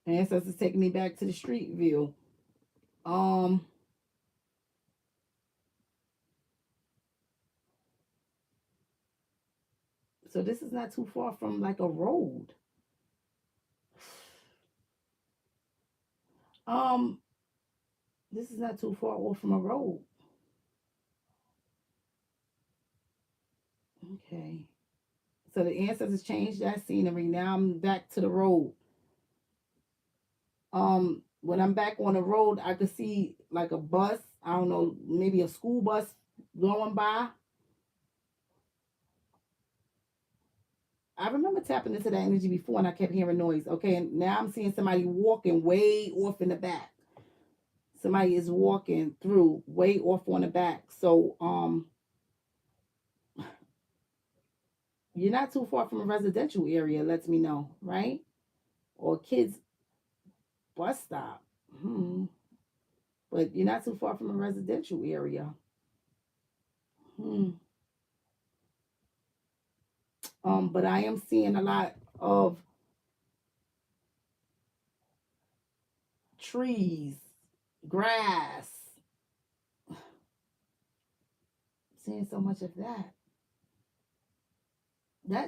Ancestors taking me back to the street view. Um, So this is not too far from like a road. Um, this is not too far off from a road. Okay. So the ancestors changed that scenery. Now I'm back to the road. When I'm back on the road, I could see like a bus. I don't know, maybe a school bus going by. I remember tapping into that energy before and I kept hearing noise. Okay, and now I'm seeing somebody walking way off in the back. Somebody is walking through way off on the back. So you're not too far from a residential area, lets me know, right? Or kids bus stop. Hmm. But you're not too far from a residential area. Hmm. But I am seeing a lot of trees, grass. Seeing so much of that.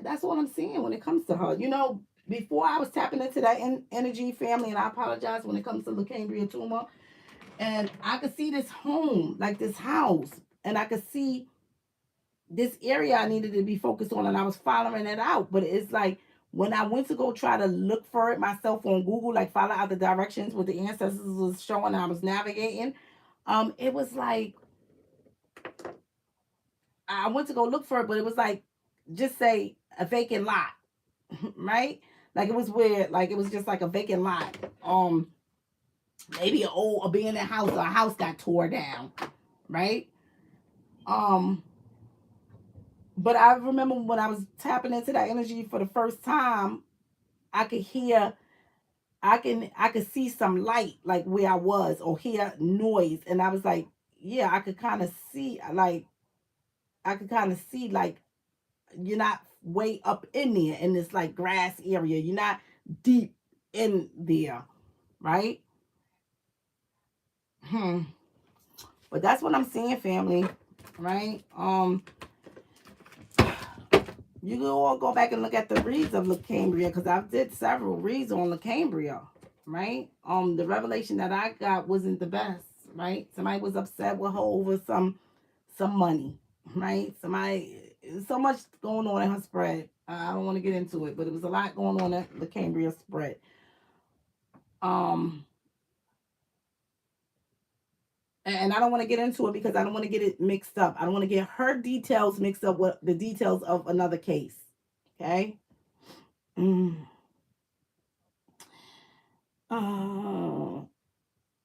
That's what I'm seeing when it comes to her. You know, before I was tapping into that energy family, and I apologize when it comes to the Cambria tumor, and I could see this home, like this house, and I could see this area I needed to be focused on, and I was following it out. But it's like when I went to go try to look for it myself on Google, like follow out the directions what the ancestors was showing, I was navigating. It was like I went to go look for it, but it was like just say a vacant lot, right? Like it was weird. Like it was just like a vacant lot. Maybe an old abandoned house or a house got tore down, right? Um, but I remember when I was tapping into that energy for the first time, I could hear, I could see some light like where I was or hear noise, and I was like, yeah, I could kind of see like I could kind of see like you're not way up in there in this like grass area. You're not deep in there, right? Hmm. But that's what I'm seeing, family. Right? You can all go back and look at the reads of La Cambria because I did several reads on La Cambria, right? The revelation that I got wasn't the best, right? Somebody was upset with her over some money, right? Somebody so much going on in her spread. I don't want to get into it, but it was a lot going on at the Cambria spread. Um, and I don't want to get into it because I don't want to get it mixed up. I don't want to get her details mixed up with the details of another case. Okay. Mm. On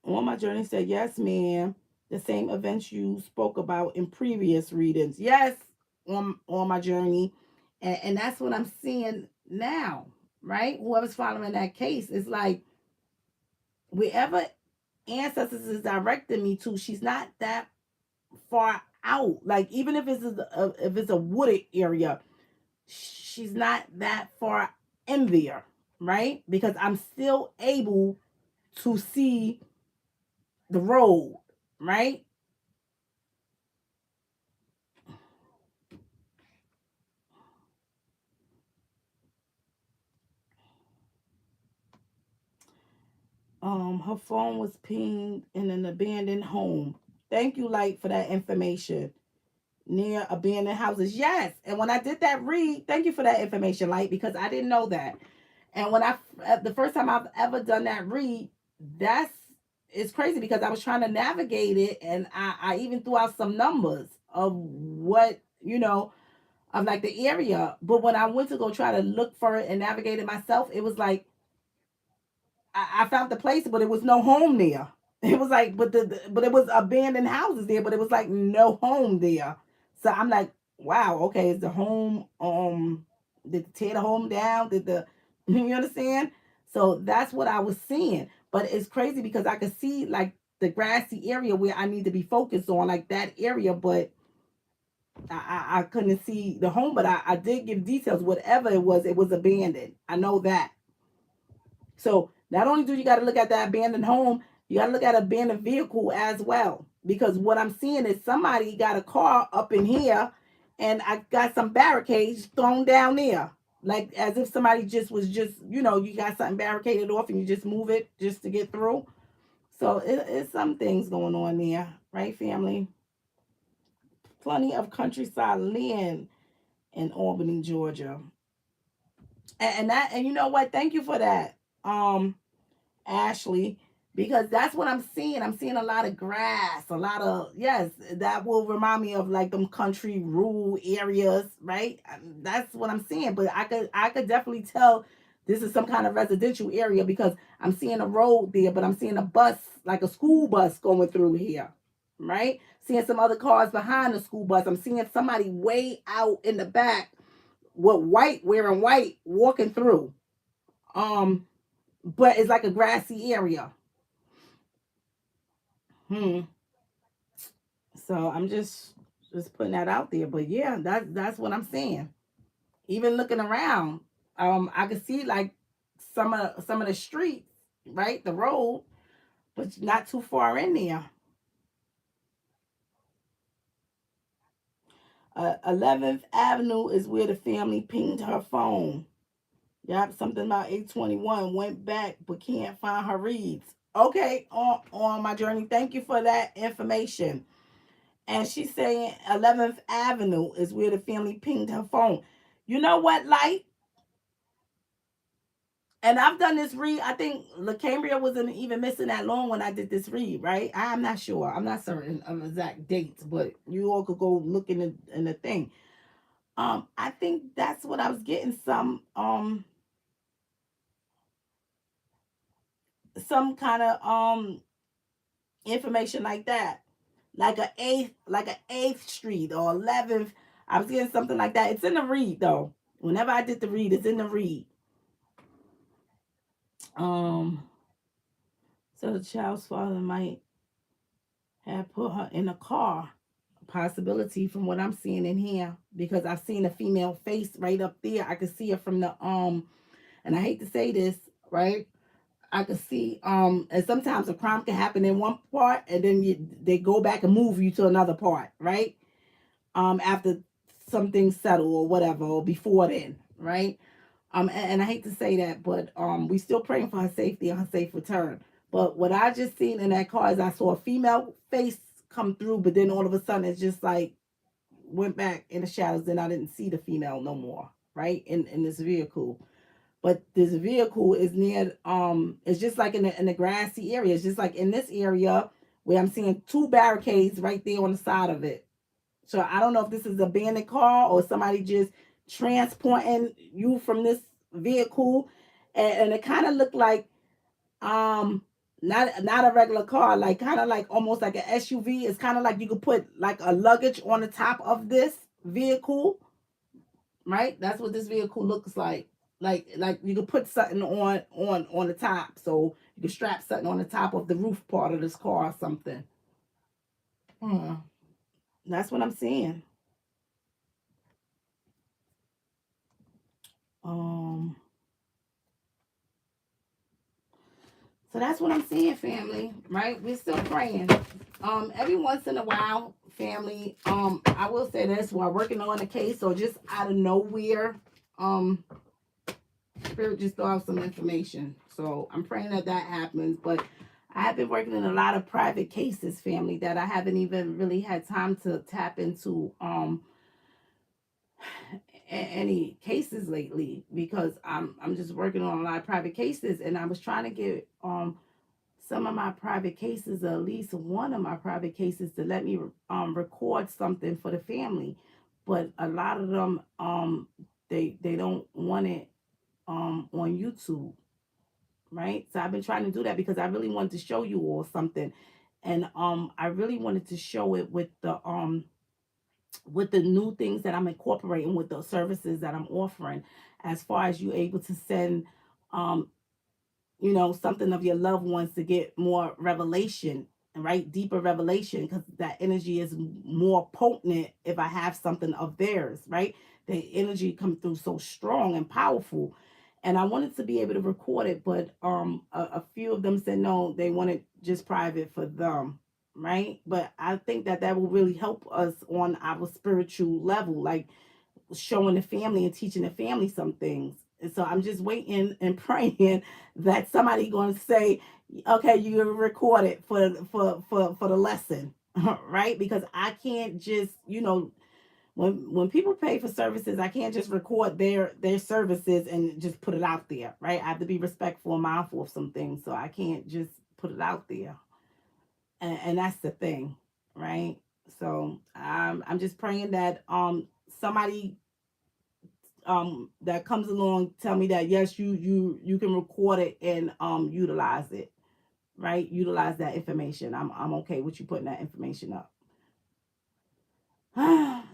my journey said, yes, ma'am. The same events you spoke about in previous readings. Yes, on my journey. And that's what I'm seeing now, right? Whoever's following that case is like, wherever ancestors is directing me to, she's not that far out. Like, even if it's a wooded area, she's not that far in there, right? Because I'm still able to see the road, right? Her phone was pinged in an abandoned home. Thank you, Light, for that information. Near abandoned houses. Yes. And when I did that read, thank you for that information, Light, because I didn't know that. And when the first time I've ever done that read, that's it's crazy because I was trying to navigate it and I even threw out some numbers of what, of like the area. But when I went to go try to look for it and navigate it myself, it was like I found the place, but it was no home there. It was like, but it was abandoned houses there, but it was like no home there. So I'm like, wow, okay, is the home did they tear the home down? Did the you understand? So that's what I was seeing. But it's crazy because I could see like the grassy area where I need to be focused on, like that area, but I couldn't see the home, but I did give details. Whatever it was abandoned. I know that. So not only do you got to look at that abandoned home, you got to look at abandoned vehicle as well. Because what I'm seeing is somebody got a car up in here and I got some barricades thrown down there. Like as if somebody just was just, you got something barricaded off and you just move it just to get through. So it's some things going on there, right, family? Plenty of countryside land in Albany, Georgia. And you know what? Thank you for that. Ashley, because that's what I'm seeing. I'm seeing a lot of grass, a lot of, yes, that will remind me of like them country rural areas, right? That's what I'm seeing. But I could definitely tell this is some kind of residential area because I'm seeing a road there, but I'm seeing a bus, like a school bus going through here, right? Seeing some other cars behind the school bus. I'm seeing somebody way out in the back with white, wearing white, walking through. Um, but it's like a grassy area. Hmm. So I'm just putting that out there. But yeah, that's what I'm saying. Even looking around, I could see like some of the streets, right, the road, but not too far in there. 11th Avenue is where the family pinged her phone. Yep, something about 821 went back but can't find her reads. Okay, on my journey. Thank you for that information. And she's saying 11th Avenue is where the family pinged her phone. You know what, Light? And I've done this read. I think La Cambria wasn't even missing that long when I did this read, right? I'm not sure. I'm not certain of exact dates, but you all could go look in the thing. I think that's what I was getting some kind of information like that, like a eighth Street or 11th. I was getting something like that. It's in the read though. Whenever I did the read, it's in the read. Um, so the child's father might have put her in a car. Possibility from what I'm seeing in here because I've seen a female face right up there. I could see her from the and I hate to say this, right? I could see and sometimes a crime can happen in one part and then they go back and move you to another part, right? After something settle or whatever or before then, right? And I hate to say that, but we still praying for her safety and her safe return. But what I just seen in that car is I saw a female face come through, but then all of a sudden it's just like went back in the shadows, and I didn't see the female no more, right? In this vehicle. But this vehicle is near it's just like in the grassy area. It's just like in this area where I'm seeing two barricades right there on the side of it. So I don't know if this is a abandoned car or somebody just transporting you from this vehicle. And it kind of looked like um not a regular car, like kind of like almost like an SUV. It's kind of like you could put like a luggage on the top of this vehicle, right? That's what this vehicle looks like. Like you could put something on the top, so you could strap something on the top of the roof part of this car or something. Hmm. That's what I'm seeing. Um, so that's what I'm seeing, family. Right? We're still praying. Every once in a while, family. I will say this: while working on the case, or just out of nowhere, um, Spirit just throw out some information. So I'm praying that happens. But I have been working in a lot of private cases, family, that I haven't even really had time to tap into any cases lately because I'm just working on a lot of private cases, and I was trying to get some of my private cases, or at least one of my private cases, to let me record something for the family, but a lot of them they don't want it on YouTube, right? So I've been trying to do that because I really wanted to show you all something, and I really wanted to show it with the new things that I'm incorporating with the services that I'm offering, as far as you able to send um something of your loved ones to get more revelation, right? Deeper revelation, because that energy is more potent if I have something of theirs, right? The energy come through so strong and powerful. And I wanted to be able to record it, but a few of them said no, they want it just private for them, right? But I think that that will really help us on our spiritual level, like showing the family and teaching the family some things. And so I'm just waiting and praying that somebody going to say, okay, you record it for the lesson, right? Because I can't just, when people pay for services, I can't just record their services and just put it out there, right? I have to be respectful and mindful of some things, so I can't just put it out there, and that's the thing, right? So I'm just praying that somebody that comes along tell me that yes, you can record it and utilize it, right? Utilize that information. I'm okay with you putting that information up.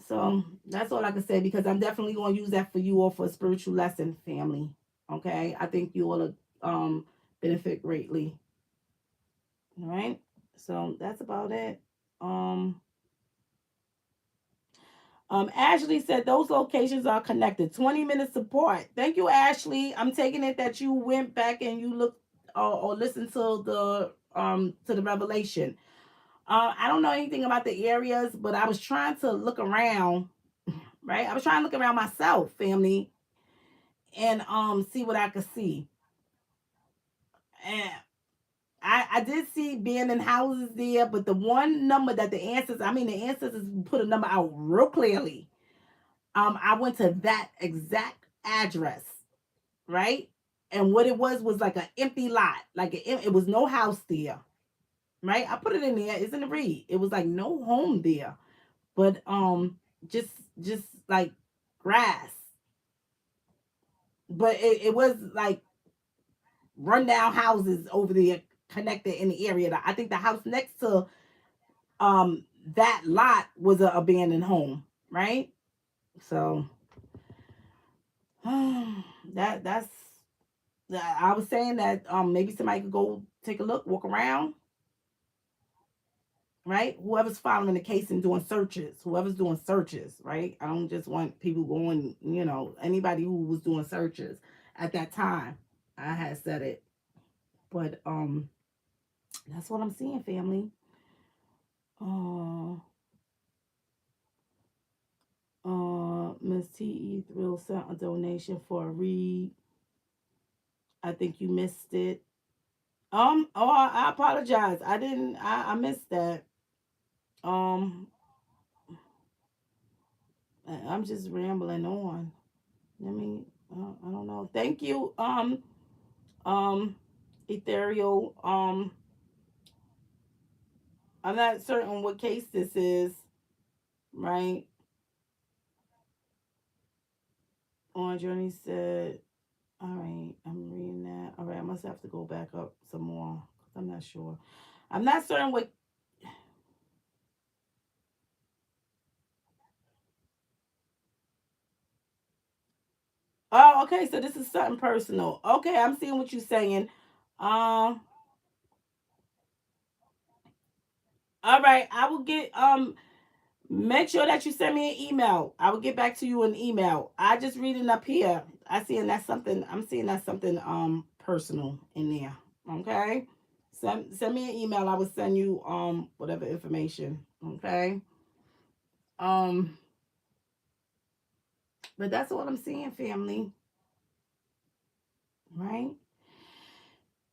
So that's all I can say, because I'm definitely going to use that for you all for a spiritual lesson, family. Okay, I think you all benefit greatly. All right, so that's about it. Um, Ashley said those locations are connected. 20 minutes support. Thank you, Ashley. I'm taking it that you went back and you looked or listened to the revelation. I don't know anything about the areas, but I was trying to look around, right? I was trying to look around myself, family, and see what I could see. And I did see being in houses there, but the one number that the ancestors put a number out real clearly. I went to that exact address, right? And what it was like an empty lot, like it was no house there, right? I put it in there. It's in the read. It was like no home there, but just just like grass, but it was like rundown houses over there connected in the area. I think the house next to um that lot was an abandoned home, right? So that's I was saying that maybe somebody could go take a look, walk around, right? Whoever's following the case and doing searches, whoever's doing searches, right? I don't just want people going, anybody who was doing searches at that time. I had said it, but that's what I'm seeing, family. Uh, Miss T.E. Thrill sent a donation for a read. I think you missed it. Oh, I apologize. I didn't. I missed that. Um, I'm just rambling on. Let me. I don't know. Thank you. Um, Ethereal. I'm not certain what case this is. Right. On Journey said. All right. I'm reading that. All right. I must have to go back up some more. I'm not sure. I'm not certain what. Oh, okay. So this is something personal. Okay, I'm seeing what you're saying. Um. All right. I will get. Make sure that you send me an email. I will get back to you in email. I just reading up here. I seeing that something. I'm seeing that something personal in there. Okay. Send me an email. I will send you whatever information. Okay. Um. But that's what I'm seeing, family. Right.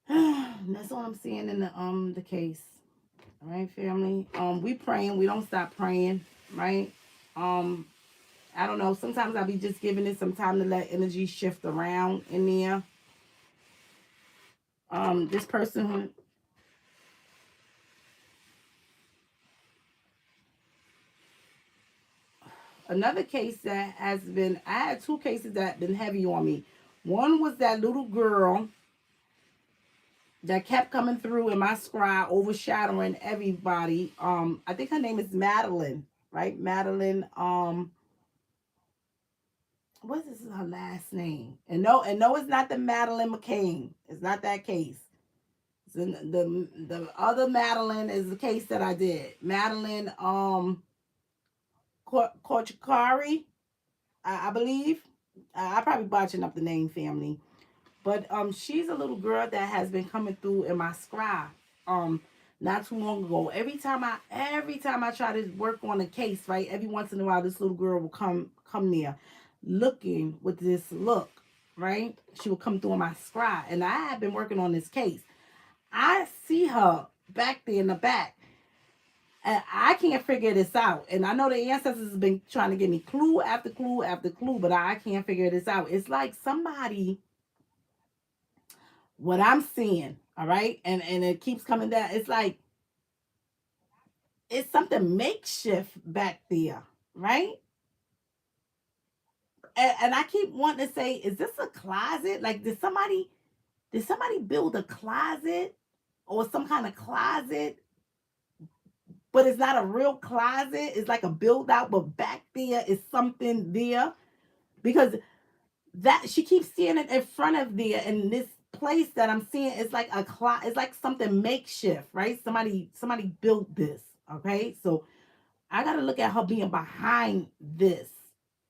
That's what I'm seeing in the case. All right, family. We praying. We don't stop praying. Right. Um. I don't know. Sometimes I'll be just giving it some time to let energy shift around in there. This person, another case that has been, I had two cases that have been heavy on me. One was that little girl that kept coming through in my scribe, overshadowing everybody. I think her name is Madeline, right? Madeline. What is her last name? And no, it's not the Madeline McCain. It's not that case. The other Madeline is the case that I did. Madeline Korchakari, I believe. I probably botching up the name, family. But she's a little girl that has been coming through in my scribe. Um not too long ago. Every time I try to work on a case, right? Every once in a while, this little girl will come near, looking with this look, right? She will come through my scribe, and I have been working on this case. I see her back there in the back, and I can't figure this out. And I know the ancestors have been trying to give me clue after clue after clue, but I can't figure this out. It's like somebody, what I'm seeing, all right, and it keeps coming down. It's like it's something makeshift back there, right? And I keep wanting to say, is this a closet? Like, did somebody build a closet or some kind of closet, but it's not a real closet? It's like a build out, but back there is something there because that she keeps seeing it in front of there, and this place that I'm seeing is like a closet. It's like something makeshift, right? Somebody built this. Okay, so I got to look at her being behind this,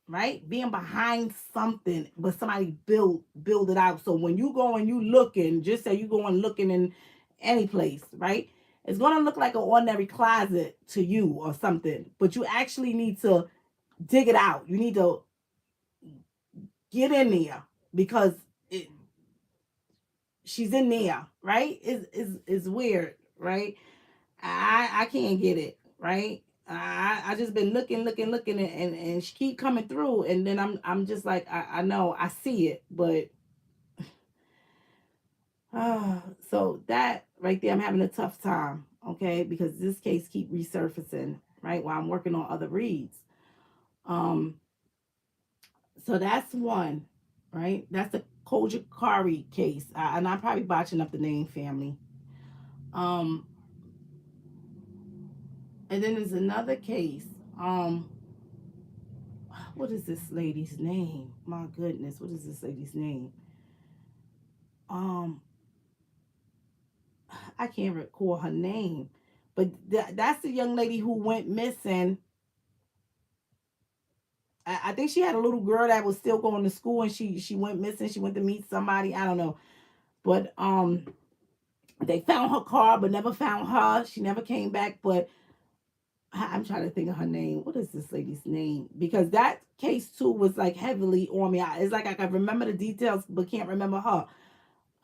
right? Being behind something, but somebody build it out. So when you go and you looking, just say you go and looking in any place, right? It's gonna look like an ordinary closet to you or something, but you actually need to dig it out. You need to get in there because it, she's in there, right? Is weird, right? I can't get it, right? I just been looking, and she keep coming through, and then I'm just like I know I see it, but so that right there, I'm having a tough time, okay, because this case keep resurfacing, right? While I'm working on other reads, um, so that's one, right? That's the Kojikari case, and I'm probably botching up the name, family. Um, and then there's another case. Um, what is this lady's name? My goodness, what is this lady's name? Um, I can't recall her name, but that's the young lady who went missing. I think she had a little girl that was still going to school, and she went missing. She went to meet somebody. I don't know, but they found her car, but never found her. She never came back. But I'm trying to think of her name. What is this lady's name? Because that case too was like heavily on me. It's like I can remember the details, but can't remember her.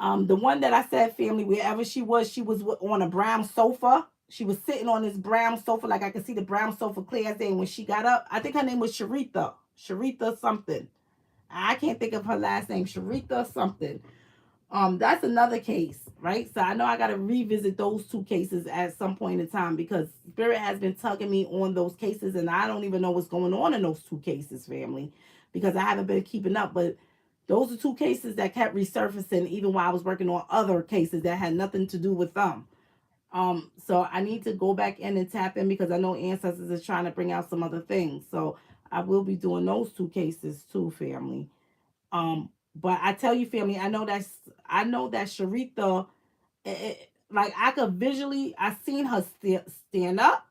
The one that I said, family, wherever she was on a brown sofa. She was sitting on this brown sofa, like I could see the brown sofa clear as day. And when she got up, I think her name was Sharitha. Sharitha something. I can't think of her last name. Sharitha something. That's another case, right? So I know I gotta revisit those two cases at some point in time because Spirit has been tugging me on those cases, and I don't even know what's going on in those two cases, family, because I haven't been keeping up. But those are two cases that kept resurfacing even while I was working on other cases that had nothing to do with them. So I need to go back in and tap in because I know Ancestors is trying to bring out some other things. So I will be doing those two cases too, family. But I tell you, family, I know that Sharitha, like I could visually, I seen her stand up.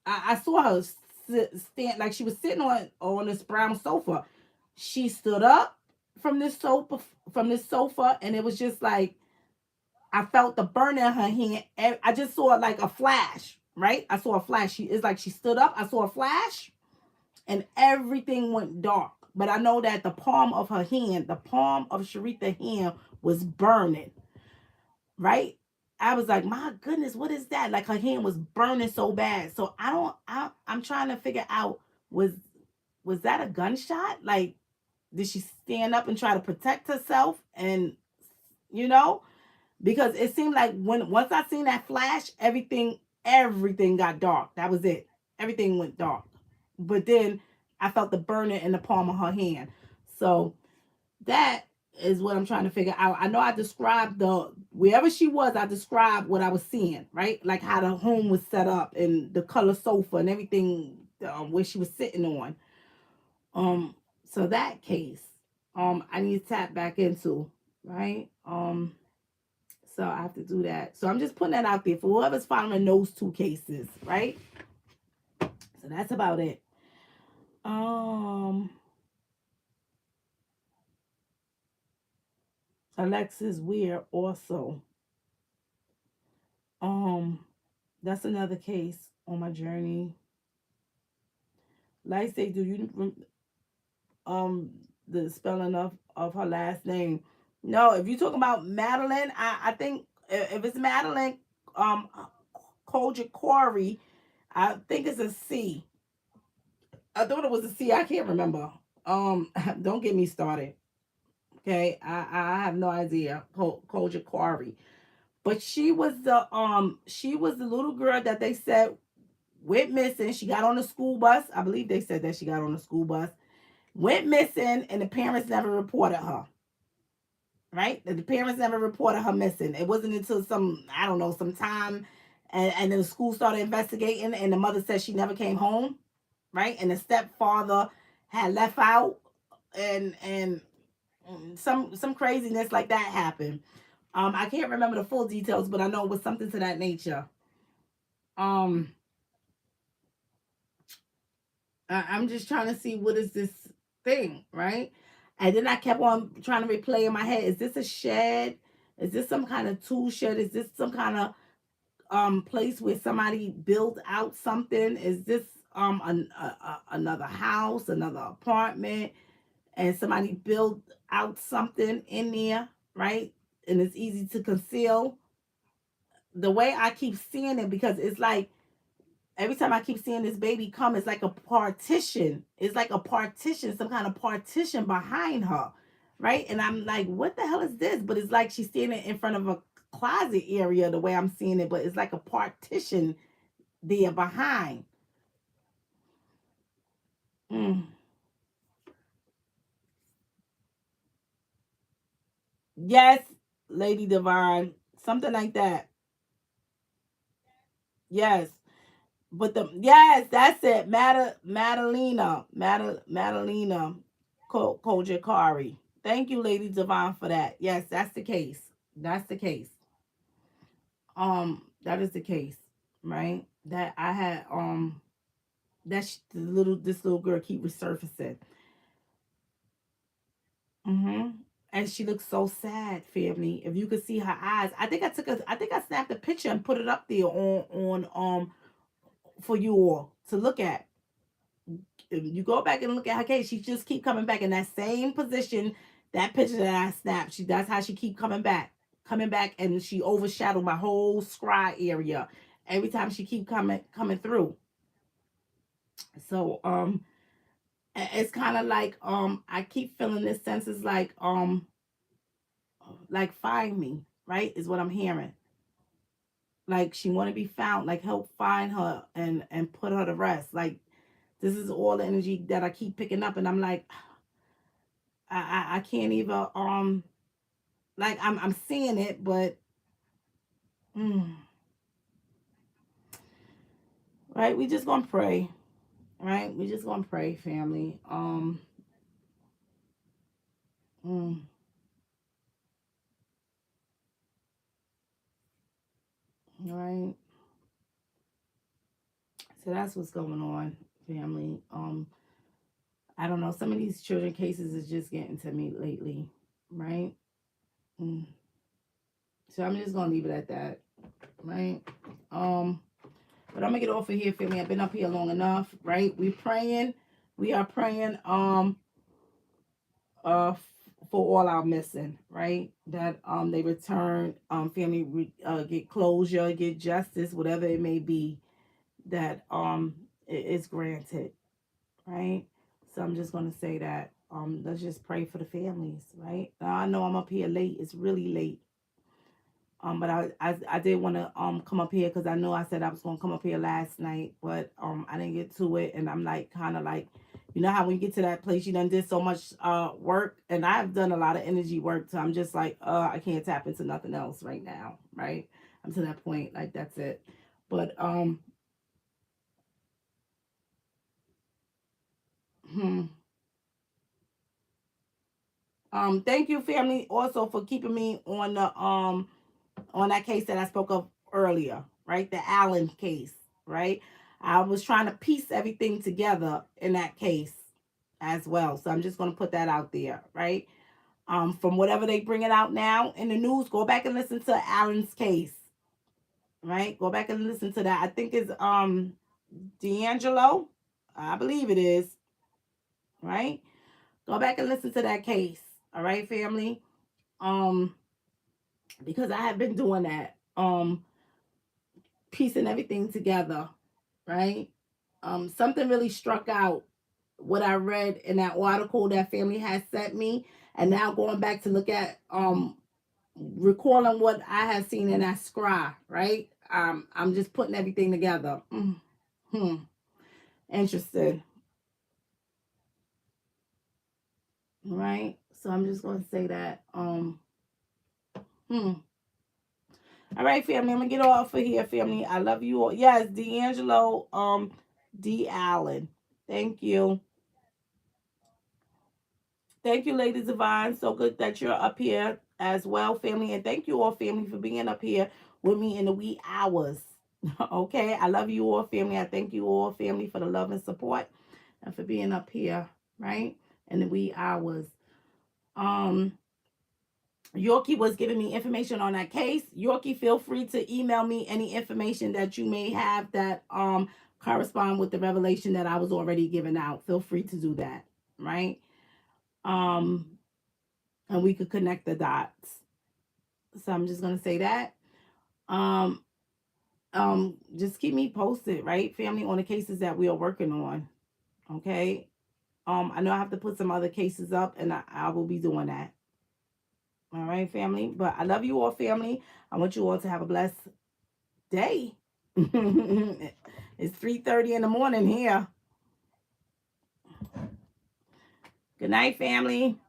I saw her stand like she was sitting on this brown sofa. She stood up from this sofa, and it was just like I felt the burn in her hand. I just saw like a flash, right? I saw a flash. It's like she stood up. I saw a flash, and everything went dark. But I know that the palm of her hand, the palm of Sharitha's hand was burning, right? I was like, my goodness, what is that? Like her hand was burning so bad. So I'm trying to figure out was was that a gunshot? Like, did she stand up and try to protect herself? And you know, because it seemed like once I seen that flash, everything got dark. That was it. Everything went dark. But then I felt the burning in the palm of her hand. So that is what I'm trying to figure out. I know I described the wherever she was, I described what I was seeing, right? Like how the home was set up and the color sofa and everything where she was sitting on. Um, so that case, I need to tap back into, right? So I have to do that. So I'm just putting that out there for whoever's following those two cases, right? So that's about it. Um, Alexis Weir also. Um, that's another case on my journey. Like say, do you um the spelling of her last name? No, if you talking about Madeline, I think if it's Madeline, um, Koja Corey, I think it's a C. I thought it was a C. I can't remember. Don't get me started. Okay, I have no idea. Koja Corey, but she was the little girl that they said went missing. She got on the school bus. I believe they said that she got on the school bus, went missing, and the parents never reported her. Right? The parents never reported her missing. It wasn't until some, I don't know, some time, and then the school started investigating, and the mother said she never came home. Right? And the stepfather had left out, and some craziness like that happened. I can't remember the full details, but I know it was something to that nature. Um, I'm just trying to see what is this thing, right? And then I kept on trying to replay in my head: is this a shed? Is this some kind of tool shed? Is this some kind of place where somebody built out something? Is this another house, another apartment, and somebody built out something in there, right? And it's easy to conceal. The way I keep seeing it, because it's like every time I keep seeing this baby come, it's like a partition. It's like a partition, some kind of partition behind her, right? And I'm like, what the hell is this? But it's like she's standing in front of a closet area, the way I'm seeing it, but it's like a partition there behind. Mm. Yes, Lady Divine, something like that. Yes. But the yes, that's it. Madalena Kojakari. Thank you, Lady Divine, for that. Yes, that's the case. That's the case. That is the case, right? That I had the little this little girl keep resurfacing. Mm-hmm. And she looks so sad, family. If you could see her eyes, I think I snapped a picture and put it up there on for you all to look at. If you go back and look at her case, she just keep coming back in that same position. That picture that I snapped, that's how she keep coming back, and she overshadowed my whole scry area every time she keep coming through. So it's kind of like I keep feeling this sense is like find me, right? Is what I'm hearing. Like she want to be found, like help find her and put her to rest. Like this is all the energy that I keep picking up, and I'm like, I can't even like I'm seeing it, but mm, right, we just gonna pray, right? We just gonna pray, family. Mm, right. So that's what's going on, family. I don't know. Some of these children cases is just getting to me lately, right? Mm. So I'm just gonna leave it at that, right? Um, but I'm gonna get off of here, family. I've been up here long enough, right? We're praying. We are praying. For all our missing, right? That they return, get closure, get justice, whatever it may be, that it is granted, right? So I'm just gonna say that let's just pray for the families, right? Now, I know I'm up here late. It's really late. But I did want to come up here because I know I said I was gonna come up here last night, but I didn't get to it, and I'm like kind of like, you know how when you get to that place you done did so much work, and I've done a lot of energy work, so I'm just like I can't tap into nothing else right now, right? I'm to that point, like that's it. But hmm, thank you, family, also for keeping me on that case that I spoke of earlier, right? The Allen case, right? I was trying to piece everything together in that case as well. So I'm just going to put that out there, right? From whatever they bring it out now in the news, go back and listen to Allen's case, right? Go back and listen to that. I think it's D'Angelo. I believe it is, right? Go back and listen to that case. All right, family. Um, because I have been doing that. Piecing everything together, right? Something really struck out what I read in that article that family has sent me, and now going back to look at recalling what I had seen in that scry, right? I'm just putting everything together. Hmm. Interesting, right? So I'm just gonna say that. Hmm. All right, family. I'm gonna get off of here, family. I love you all. Yes, D'Angelo. D. Allen. Thank you. Thank you, Lady Divine. So good that you're up here as well, family. And thank you all, family, for being up here with me in the wee hours. Okay. I love you all, family. I thank you all, family, for the love and support and for being up here, right? In the wee hours. Um, Yorkie was giving me information on that case. Yorkie, feel free to email me any information that you may have that correspond with the revelation that I was already giving out. Feel free to do that, right? Um, and we could connect the dots. So I'm just gonna say that. Um, just keep me posted, right, family, on the cases that we are working on. Okay. I know I have to put some other cases up, and I will be doing that. All right, family. But I love you all, family. I want you all to have a blessed day. It's 3:30 in the morning here. Good night, family.